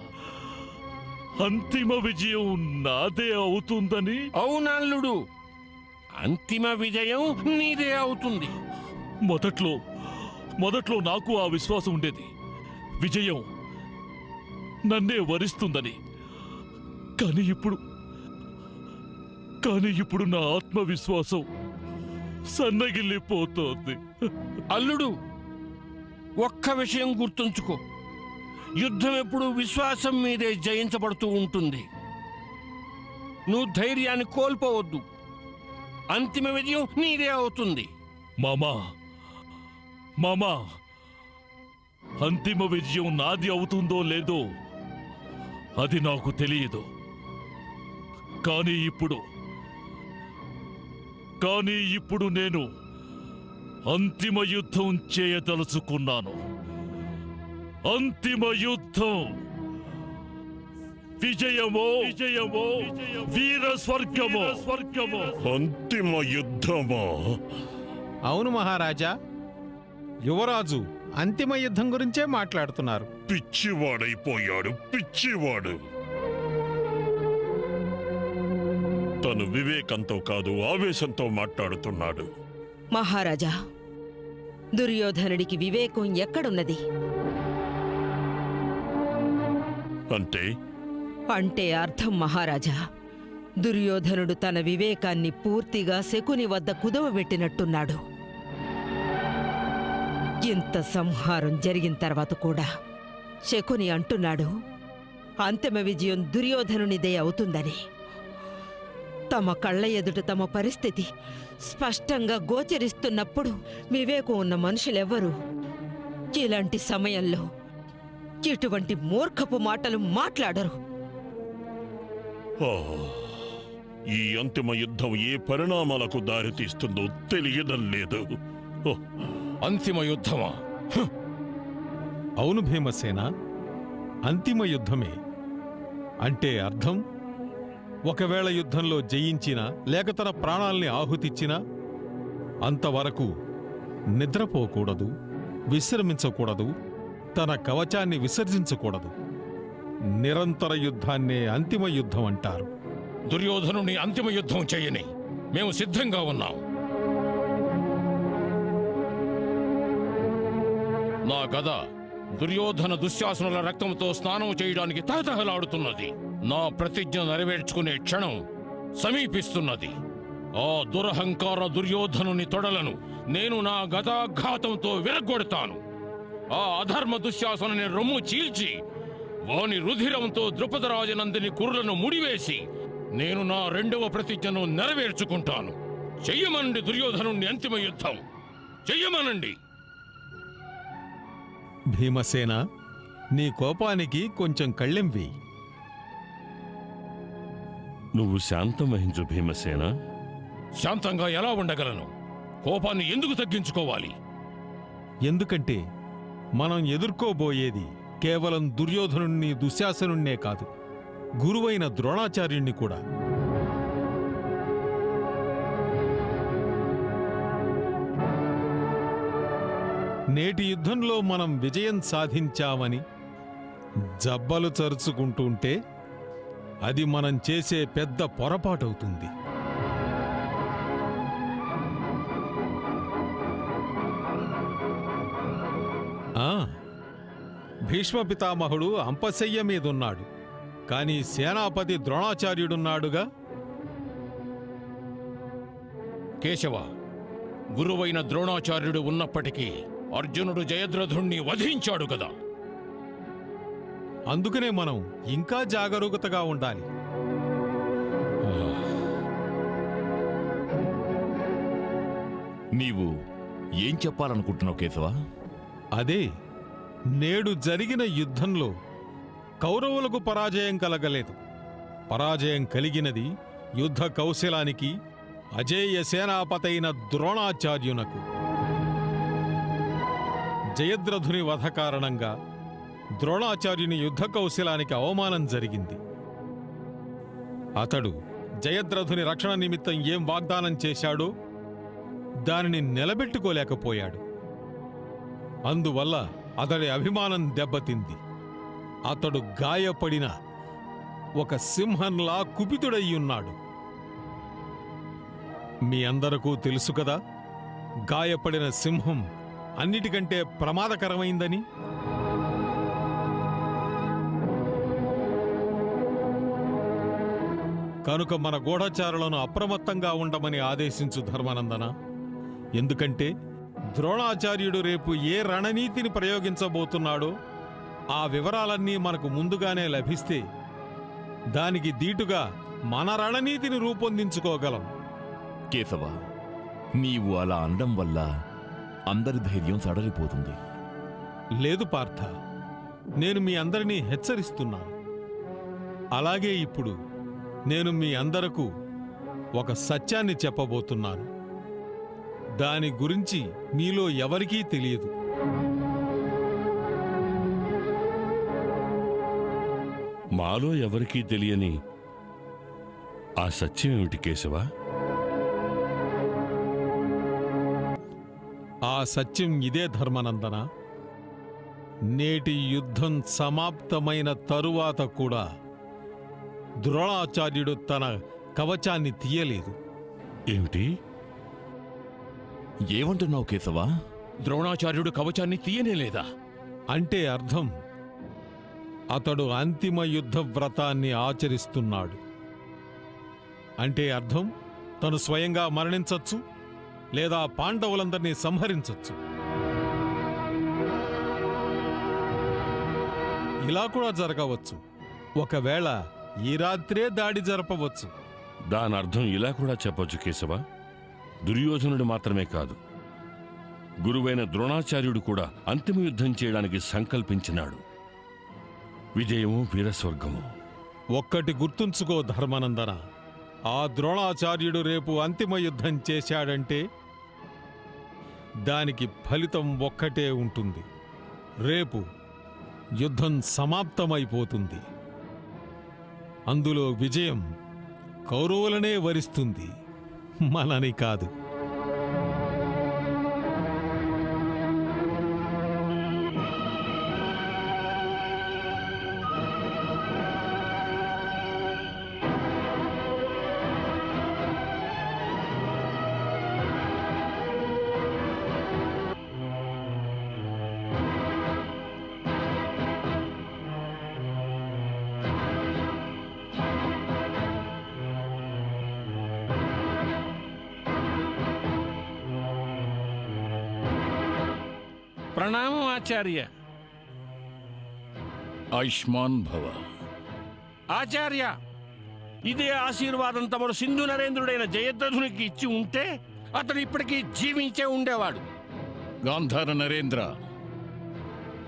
అంతిమ విజయం నాదే అవుతుందని? అవునల్లుడు, అంతిమ విజయం నీదే అవుతుంది. మొదట్లో నాకు ఆ విశ్వాసం ఉండేది, విజయం నన్నే వరిస్తుందని. కానీ ఇప్పుడు నా ఆత్మవిశ్వాసం సన్నగిల్లిపోతోంది. అల్లుడు, ఒక్క విషయం గుర్తుంచుకో, యుద్ధం ఎప్పుడు విశ్వాసం మీదే జయించబడుతూ ఉంటుంది. నువ్వు ధైర్యాన్ని కోల్పోవద్దు. అంతిమ విజయం నీదే అవుతుంది. మామా, అంతిమ విజయం నాది అవుతుందో లేదో అది నాకు తెలియదు. కానీ ఇప్పుడు నేను అంతిమ యుద్ధం చేయదలుచుకున్నాను. అంతిమ యుద్ధం. విజయమో వీర స్వర్గమో. అంతిమ యుద్ధమా? అవును మహారాజా, యువరాజు అంతిమ యుద్ధం గురించే మాట్లాడుతున్నారు. పిచ్చివాడైపోయాడు, పిచ్చివాడు. తను వివేకంతో కాదు, ఆవేశంతో మాట్లాడుతున్నాడు. మహారాజా, దుర్యోధనుడికి వివేకం ఎక్కడున్నది? అంటే అర్థం మహారాజా, దుర్యోధనుడు తన వివేకాన్ని పూర్తిగా శకుని వద్ద కుదవబెట్టినట్టున్నాడు. ఇంత సంహారం జరిగిన తర్వాత కూడా శకుని అంటున్నాడు అంతిమ విజయం దుర్యోధనునిదే అవుతుందని. తమ కళ్ళ ఎదుట తమ పరిస్థితి స్పష్టంగా గోచరిస్తున్నప్పుడు వివేకం ఉన్న మనుషులెవ్వరూ ఇలాంటి సమయంలో ఇటువంటి మూర్ఖపు మాటలు మాట్లాడరు. ఈ అంతిమ యుద్ధం ఏ పరిణామాలకు దారితీస్తుందో తెలియడం లేదు. అంతిమ యుద్ధమా? అవును భీమసేన, అంతిమ యుద్ధమే. అంటే అర్థం, ఒకవేళ యుద్ధంలో జయించినా లేక తన ప్రాణాల్ని ఆహుతిచ్చినా అంతవరకు నిద్రపోకూడదు, విశ్రమించకూడదు, తన కవచాన్ని విసర్జించకూడదు. నిరంతర యుద్ధాన్నే అంతిమ యుద్ధం అంటారు. దుర్యోధనుని అంతిమ యుద్ధం చేయని మేము సిద్ధంగా ఉన్నాం. నా గద దుర్యోధన దుశ్శాసనుల రక్తంతో స్నానం చేయడానికి తహతహలాడుతున్నది. నా ప్రతిజ్ఞ నెరవేర్చుకునే క్షణం సమీపిస్తున్నది. ఆ దురహంకార దుర్యోధనుని తొడలను నేను నా గదాఘాతంతో విరగ్గొడతాను. ఆ అధర్మ దుశ్శాసనుని రొమ్ము చీల్చి వాని రుధిరంతో ద్రుపదరాజనందిని కురులను ముడివేసి నేను నా రెండవ ప్రతిజ్ఞను నెరవేర్చుకుంటాను. చెయ్యమనండి దుర్యోధనుణ్ణి అంతిమ యుద్ధం, చెయ్యమనండి. భీమసేన, నీ కోపానికి కొంచెం కళ్ళెం వేయి. నువ్వు శాంతం వహించు భీమసేన. శాంతంగా ఎలా ఉండగలను? కోపాన్ని ఎందుకు తగ్గించుకోవాలి? ఎందుకంటే మనం ఎదుర్కోబోయేది కేవలం దుర్యోధనుణ్ణి దుశ్శాసనుణ్ణే కాదు, గురువైన ద్రోణాచార్యుణ్ణి కూడా. నేటి యుద్ధంలో మనం విజయం సాధించామని జబ్బలు చరుచుకుంటుంటే అది మనం చేసే పెద్ద పొరపాటవుతుంది. భీష్మ పితామహుడు అంపశయ్య మీదున్నాడు, కాని సేనాపతి ద్రోణాచార్యుడున్నాడుగా. కేశవ, గురువైన ద్రోణాచార్యుడు ఉన్నప్పటికీ అర్జునుడు జయద్రథుణ్ణి వధించాడు కదా. అందుకనే మనం ఇంకా జాగరూకతగా ఉండాలి. నీవు ఏం చెప్పాలనుకుంటున్నావు కేశవ? అదే, నేడు జరిగిన యుద్ధంలో కౌరవులకు పరాజయం కలగలేదు. పరాజయం కలిగినది యుద్ధ కౌశలానికి అజేయ సేనాపతైన ద్రోణాచార్యునకు. జయద్రథుని వధ కారణంగా ద్రోణాచార్యుని యుద్ధ కౌశలానికి అవమానం జరిగింది. అతడు జయద్రథుని రక్షణ నిమిత్తం ఏం వాగ్దానం చేశాడో దానిని నిలబెట్టుకోలేకపోయాడు. అందువల్ల అతడి అభిమానం దెబ్బతింది. అతడు గాయపడిన ఒక సింహంలా కుపితుడయ్యున్నాడు. మీ అందరికీ తెలుసు కదా, గాయపడిన సింహం అన్నిటికంటే ప్రమాదకరమైందని. కనుక మన గూఢచారులను అప్రమత్తంగా ఉండమని ఆదేశించు ధర్మానందన. ఎందుకంటే ద్రోణాచార్యుడు రేపు ఏ రణనీతిని ప్రయోగించబోతున్నాడో ఆ వివరాలన్నీ మనకు ముందుగానే లభిస్తే దానికి దీటుగా మన రణనీతిని రూపొందించుకోగలం. కేశవ, నీవు అలా అనడం వల్ల అందరి ధైర్యం సడలిపోతుంది. లేదు పార్థ, నేను మీ అందరినీ హెచ్చరిస్తున్నాను. అలాగే ఇప్పుడు నేను మీ అందరకు ఒక సత్యాన్ని చెప్పబోతున్నాను. దాని గురించి మీలో ఎవరికీ తెలియదు. మాలో ఎవరికీ తెలియని ఆ సత్యం ఏమిటి కేశవ? ఆ సత్యం ఇదే ధర్మనందన. నేటి యుద్ధం సమాప్తమైన తరువాత కూడా ద్రోణాచార్యుడు తన కవచాన్ని తీయలేదు. ఏమిటి? ఏమంటున్నావు కేశవ? ద్రోణాచార్యుడు కవచాన్ని తీయనేలేదా? అంటే అర్థం అతడు అంతిమ యుద్ధ వ్రతాన్ని ఆచరిస్తున్నాడు. అంటే అర్థం తను స్వయంగా మరణించొచ్చు, లేదా పాండవులందరినీ సంహరించొచ్చు. ఇలా కూడా జరగవచ్చు. ఒకవేళ ఈ రాత్రే దాడి జరపవచ్చు. దాని అర్థం ఇలా కూడా చెప్పొచ్చు కేశవ. దుర్యోధనుడు మాత్రమే కాదు, గురువైన ద్రోణాచార్యుడు కూడా అంతిమ యుద్ధం చేయడానికి సంకల్పించినాడు. విజయము వీరస్వర్గము. ఒక్కటి గుర్తుంచుకో ధర్మానందన, ఆ ద్రోణాచార్యుడు రేపు అంతిమ యుద్ధం చేశాడంటే దానికి ఫలితం ఒక్కటే ఉంటుంది. రేపు యుద్ధం సమాప్తమైపోతుంది. అందులో విజయం కౌరవులనే వరిస్తుంది, మనని కాదు. ప్రణామం ఆచార్య. ఆయుష్మాన్ భవ. ఆచార్య, ఇదే ఆశీర్వాదం తమరు సింధు నరేంద్రుడైన జయద్రథునికి ఇచ్చి ఉంటే అతడు ఇప్పటికీ జీవించే ఉండేవాడు. గాంధార నరేంద్ర,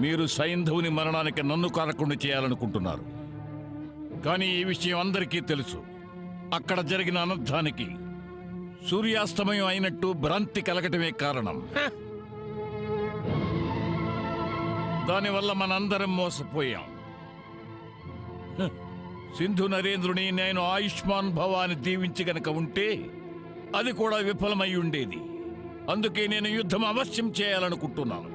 మీరు సైంధవుని మరణానికి నన్ను కారకుండా చేయాలనుకుంటున్నారు. కానీ ఈ విషయం అందరికీ తెలుసు. అక్కడ జరిగిన అనర్థానికి సూర్యాస్తమయం అయినట్టు భ్రాంతి కలగటమే కారణం. దానివల్ల మనందరం మోసపోయాం. హ, సింధు నరేంద్రుని నేను ఆయుష్మాన్ భవాని దీవించి గనక ఉంటే అది కూడా విఫలమై ఉండేది. అందుకే నేను యుద్ధం అవశ్యం చేయాలనుకుంటున్నాను.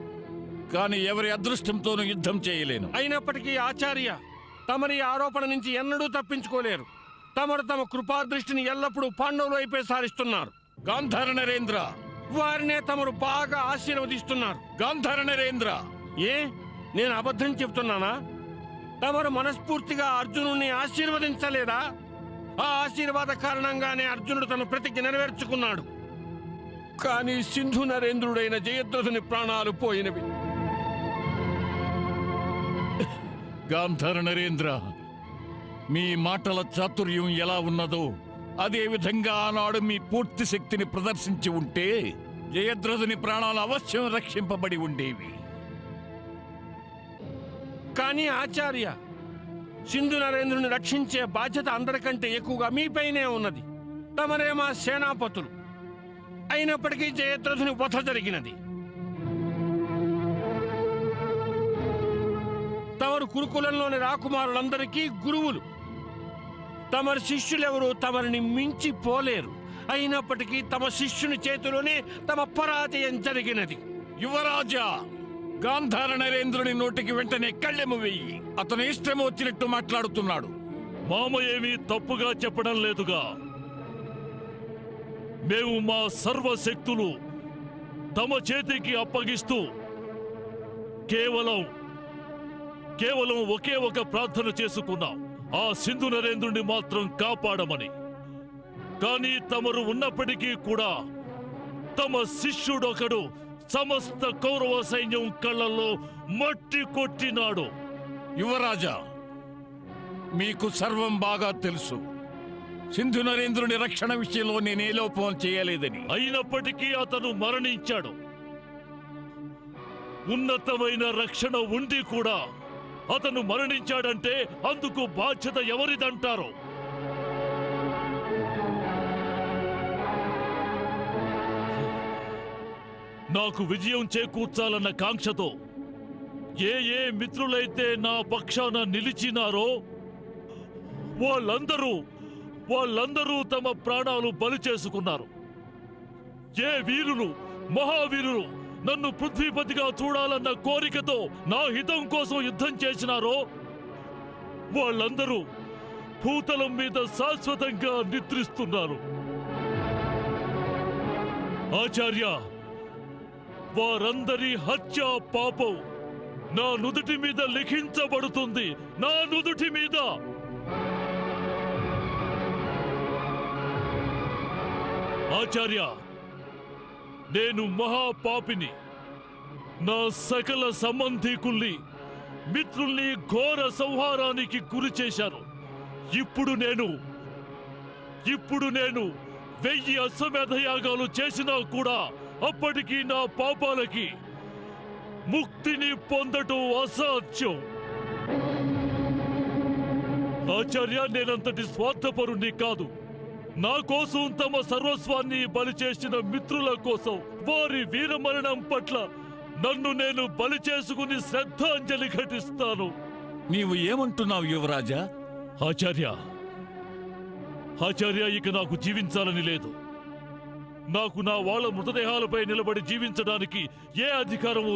కానీ ఎవరి అదృష్టంతోనూ యుద్ధం చేయలేను. అయినప్పటికీ ఆచార్య, తమరి ఆరోపణ నుంచి ఎన్నడూ తప్పించుకోలేరు. తమరు తమ కృపాదృష్టిని ఎల్లప్పుడూ పాండవుల వైపే సారిస్తున్నారు. గాంధార నరేంద్ర, వారినే తమరు బాగా ఆశీర్వదిస్తున్నారు. గాంధార నరేంద్ర, ఏ నేను అబద్ధం చెప్తున్నానా? తమరు మనస్ఫూర్తిగా అర్జునుడిని ఆశీర్వదించలేదా? ఆ ఆశీర్వాద కారణంగానే అర్జునుడు తన ప్రతిజ్ఞ నెరవేర్చుకున్నాడు. కానీ సింధు నరేంద్రుడైన జయద్రథుని ప్రాణాలు పోయినవి. గాంధార నరేంద్ర, మీ మాటల చాతుర్యం ఎలా ఉన్నదో అదే విధంగా ఆనాడు మీ పూర్తి శక్తిని ప్రదర్శించి ఉంటే జయద్రథుని ప్రాణాలు అవశ్యం రక్షింపబడి ఉండేవి. కానీ ఆచార్య, సింధు నరేంద్రుని రక్షించే బాధ్యత అందరికంటే ఎక్కువగా మీపైనే ఉన్నది. తమరే మా సేనాపతులు. అయినప్పటికీ జయద్రథుని వధ జరిగినది. తమరు కురుకులంలోని రాకుమారులందరికీ గురువులు. తమరి శిష్యులెవరూ తమరిని మించిపోలేరు. అయినప్పటికీ తమ శిష్యుని చేతిలోనే తమ పరాజయం జరిగినది. యువరాజా, గాంధార నరేంద్రుని నోటికి వెంటనే కళ్ళెము వెయ్యి. అతను ఇష్టం వచ్చినట్టు మాట్లాడుతున్నాడు. మామ ఏమీ తప్పుగా చెప్పడం లేదుగా. మేము మా సర్వశక్తులు తమ చేతికి అప్పగిస్తూ కేవలం ఒకే ఒక ప్రార్థన చేసుకున్నాం, ఆ సింధు నరేంద్రుని మాత్రం కాపాడమని. కానీ తమరు ఉన్నప్పటికీ కూడా తమ శిష్యుడొకడు సమస్త కౌరవ సైన్యం కళ్ళల్లో మట్టి కొట్టినాడు. యువరాజా, మీకు సర్వం బాగా తెలుసు. సింధు నరేంద్రుని రక్షణ విషయంలో నేనే లోపం చేయలేదని. అయినప్పటికీ అతను మరణించాడు. ఉన్నతమైన రక్షణ ఉండి కూడా అతను మరణించాడంటే అందుకు బాధ్యత ఎవరిదంటారు? నాకు విజయం చేకూర్చాలన్న కాంక్షతో ఏ మిత్రులైతే నా పక్షాన నిలిచినారో వాళ్ళందరూ తమ ప్రాణాలు బలి చేసుకున్నారు. ఏ వీరులు, మహావీరులు నన్ను పృథ్వీపతిగా చూడాలన్న కోరికతో నా హితం కోసం యుద్ధం చేసినారో వాళ్ళందరూ భూతలం మీద శాశ్వతంగా నిద్రిస్తున్నారు. ఆచార్య, వారందరి హత్య పాపం నా నుదుటి మీద లిఖించబడుతుంది. నా నుదుటి మీద. ఆచార్య, నేను మహాపాపిని. నా సకల సంబంధీకుల్ని, మిత్రుల్ని ఘోర సంహారానికి గురి చేశాను. ఇప్పుడు నేను 1000 అశ్వమేధ యాగాలు చేసినా కూడా అప్పటికీ నా పాపాలకి ముక్తిని పొందటం అసాధ్యం. ఆచార్య, నేనంతటి స్వార్థపరుణ్ణి కాదు. నా కోసం తమ సర్వస్వాన్ని బలి చేసిన మిత్రుల కోసం, వారి వీరమరణం పట్ల నన్ను నేను బలి చేసుకుని శ్రద్ధాంజలి ఘటిస్తాను. నీవు ఏమంటున్నావు యువరాజా? ఆచార్య, ఇక నాకు జీవించాలని లేదు. నాకు నా వాళ్ళ మృతదేహాలపై నిలబడి జీవించడానికి ఏ అధికారమూ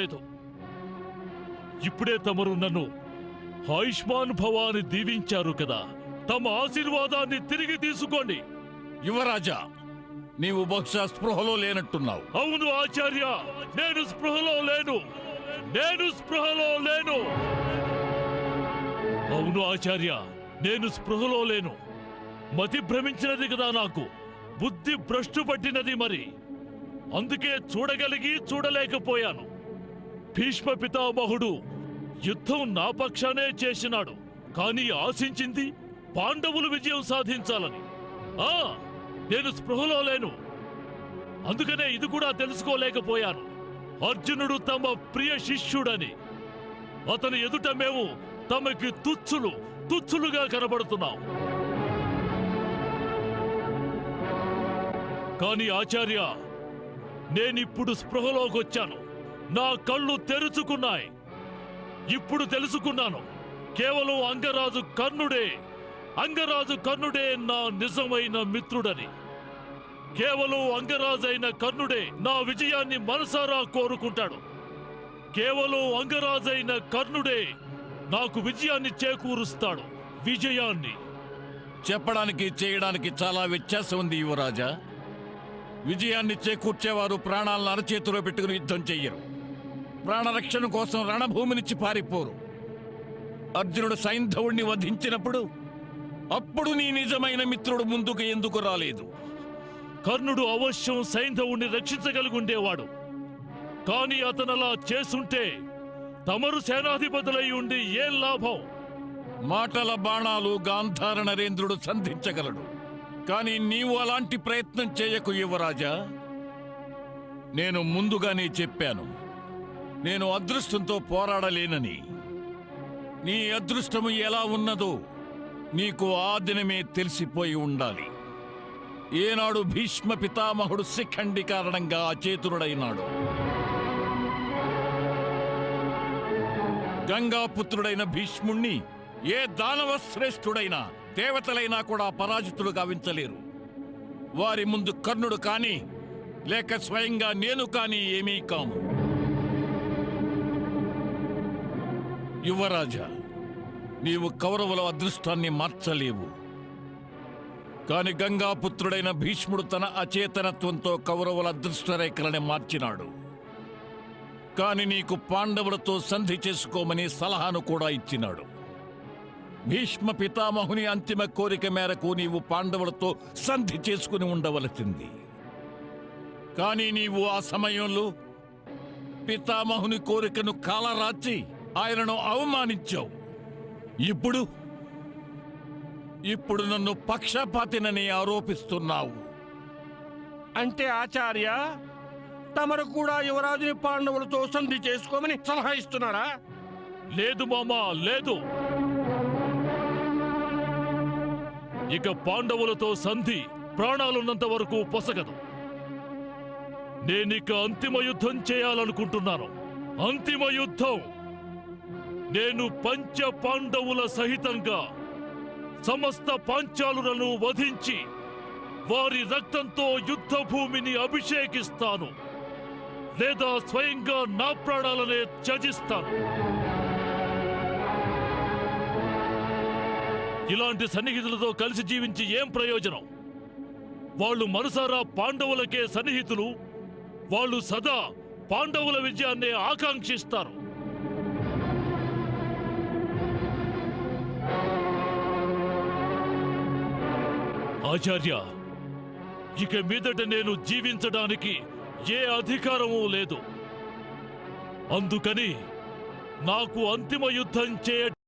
లేదు. ఇప్పుడే తమరు నన్ను ఆయుష్మాన్ భవాని దీవించారు కదా, తమ ఆశీర్వాదాన్ని తిరిగి తీసుకోండి. యువరాజా, నీవు బహుశా స్పృహలో లేనట్టున్నావు. అవును ఆచార్య, నేను స్పృహలో లేను. అవును ఆచార్య, నేను స్పృహలో లేను. మతి భ్రమించినది కదా, నాకు బుద్ధి భ్రష్టు పట్టినది. మరి అందుకే చూడగలిగి చూడలేకపోయాను. భీష్మ పితామహుడు యుద్ధం నా పక్షానే చేసినాడు. కానీ ఆశించింది పాండవులు విజయం సాధించాలని. నేను స్పృహలో లేను. అందుకనే ఇది కూడా తెలుసుకోలేకపోయాను. అర్జునుడు తమ ప్రియ శిష్యుడని. అతని ఎదుట మేము తమకి తుచ్చులుగా కనబడుతున్నాం. కానీ ఆచార్య, నేనిప్పుడు స్పృహలోకొచ్చాను. నా కళ్ళు తెరుచుకున్నాయి. ఇప్పుడు తెలుసుకున్నాను, కేవలం అంగరాజు కర్ణుడే నా నిజమైన మిత్రుడని. కేవలం అంగరాజైన కర్ణుడే నా విజయాన్ని మనసారా కోరుకుంటాడు. కేవలం అంగరాజైన కర్ణుడే నాకు విజయాన్ని చేకూరుస్తాడు. విజయాన్ని చెప్పడానికి చేయడానికి చాలా వ్యత్యాసం ఉంది యువరాజా. విజయాన్ని చేకూర్చేవారు ప్రాణాలను అరచేతిలో పెట్టుకుని యుద్ధం చెయ్యరు. ప్రాణరక్షణ కోసం రణభూమి నుంచి పారిపోరు. అర్జునుడు సైంధవుణ్ణి వధించినప్పుడు అప్పుడు నీ నిజమైన మిత్రుడు ముందుకు ఎందుకు రాలేదు? కర్ణుడు అవశ్యం సైంధవుణ్ణి రక్షించగలిగుండేవాడు. కాని అతనలా చేసుంటే తమరు సేనాధిపతులై ఉండి ఏం లాభం? మాటల బాణాలు గాంధార నరేంద్రుడు సంధించగలడు. కానీ నీవు అలాంటి ప్రయత్నం చేయకు యువరాజా. నేను ముందుగానే చెప్పాను, నేను అదృష్టంతో పోరాడలేనని. నీ అదృష్టము ఎలా ఉన్నదో నీకు ఆ దినమే తెలిసిపోయి ఉండాలి. ఏనాడు భీష్మ పితామహుడు శిఖండి కారణంగా అచేతుడైనాడు. గంగాపుత్రుడైన భీష్ముణ్ణి ఏ దానవ శ్రేష్ఠుడైనా దేవతలైనా కూడా పరాజితులు గావించలేరు. వారి ముందు కర్ణుడు కాని లేక స్వయంగా నేను కాని ఏమీ కాము. యువరాజా, నీవు కౌరవుల అదృష్టాన్ని మార్చలేవు. కాని గంగాపుత్రుడైన భీష్ముడు తన అచేతనత్వంతో కౌరవుల అదృష్టరేఖలని మార్చినాడు. కాని నీకు పాండవులతో సంధి చేసుకోమని సలహాను కూడా ఇచ్చినాడు. భీష్మ పితామహుని అంతిమ కోరిక మేరకు నీవు పాండవులతో సంధి చేసుకుని ఉండవలసింది. కానీ నీవు ఆ సమయంలో పితామహుని కోరికను కాలరాచి ఆయనను అవమానించావు. ఇప్పుడు నన్ను పక్షపాతినని ఆరోపిస్తున్నావు. అంటే ఆచార్య, తమరు కూడా యువరాజుని పాండవులతో సంధి చేసుకోమని సలహా ఇస్తున్నారా? లేదు మామా, లేదు. ఇక పాండవులతో సంధి ప్రాణాలున్నంత వరకు పొసగదు. నేనిక అంతిమ యుద్ధం చేయాలనుకుంటున్నాను. అంతిమ యుద్ధం. నేను పంచ పాండవుల సహితంగా సమస్త పాంచాలులను వధించి వారి రక్తంతో యుద్ధ భూమిని అభిషేకిస్తాను, లేదా స్వయంగా నా ప్రాణాలనే త్యజిస్తాను. ఇలాంటి సన్నిహితులతో కలిసి జీవించి ఏం ప్రయోజనం? వాళ్ళు మనసారా పాండవులకే సన్నిహితులు. వాళ్ళు సదా పాండవుల విజయాన్నే ఆకాంక్షిస్తారు. ఆచార్య, ఇక మీదట నేను జీవించడానికి ఏ అధికారమూ లేదు. అందుకని నాకు అంతిమ యుద్ధం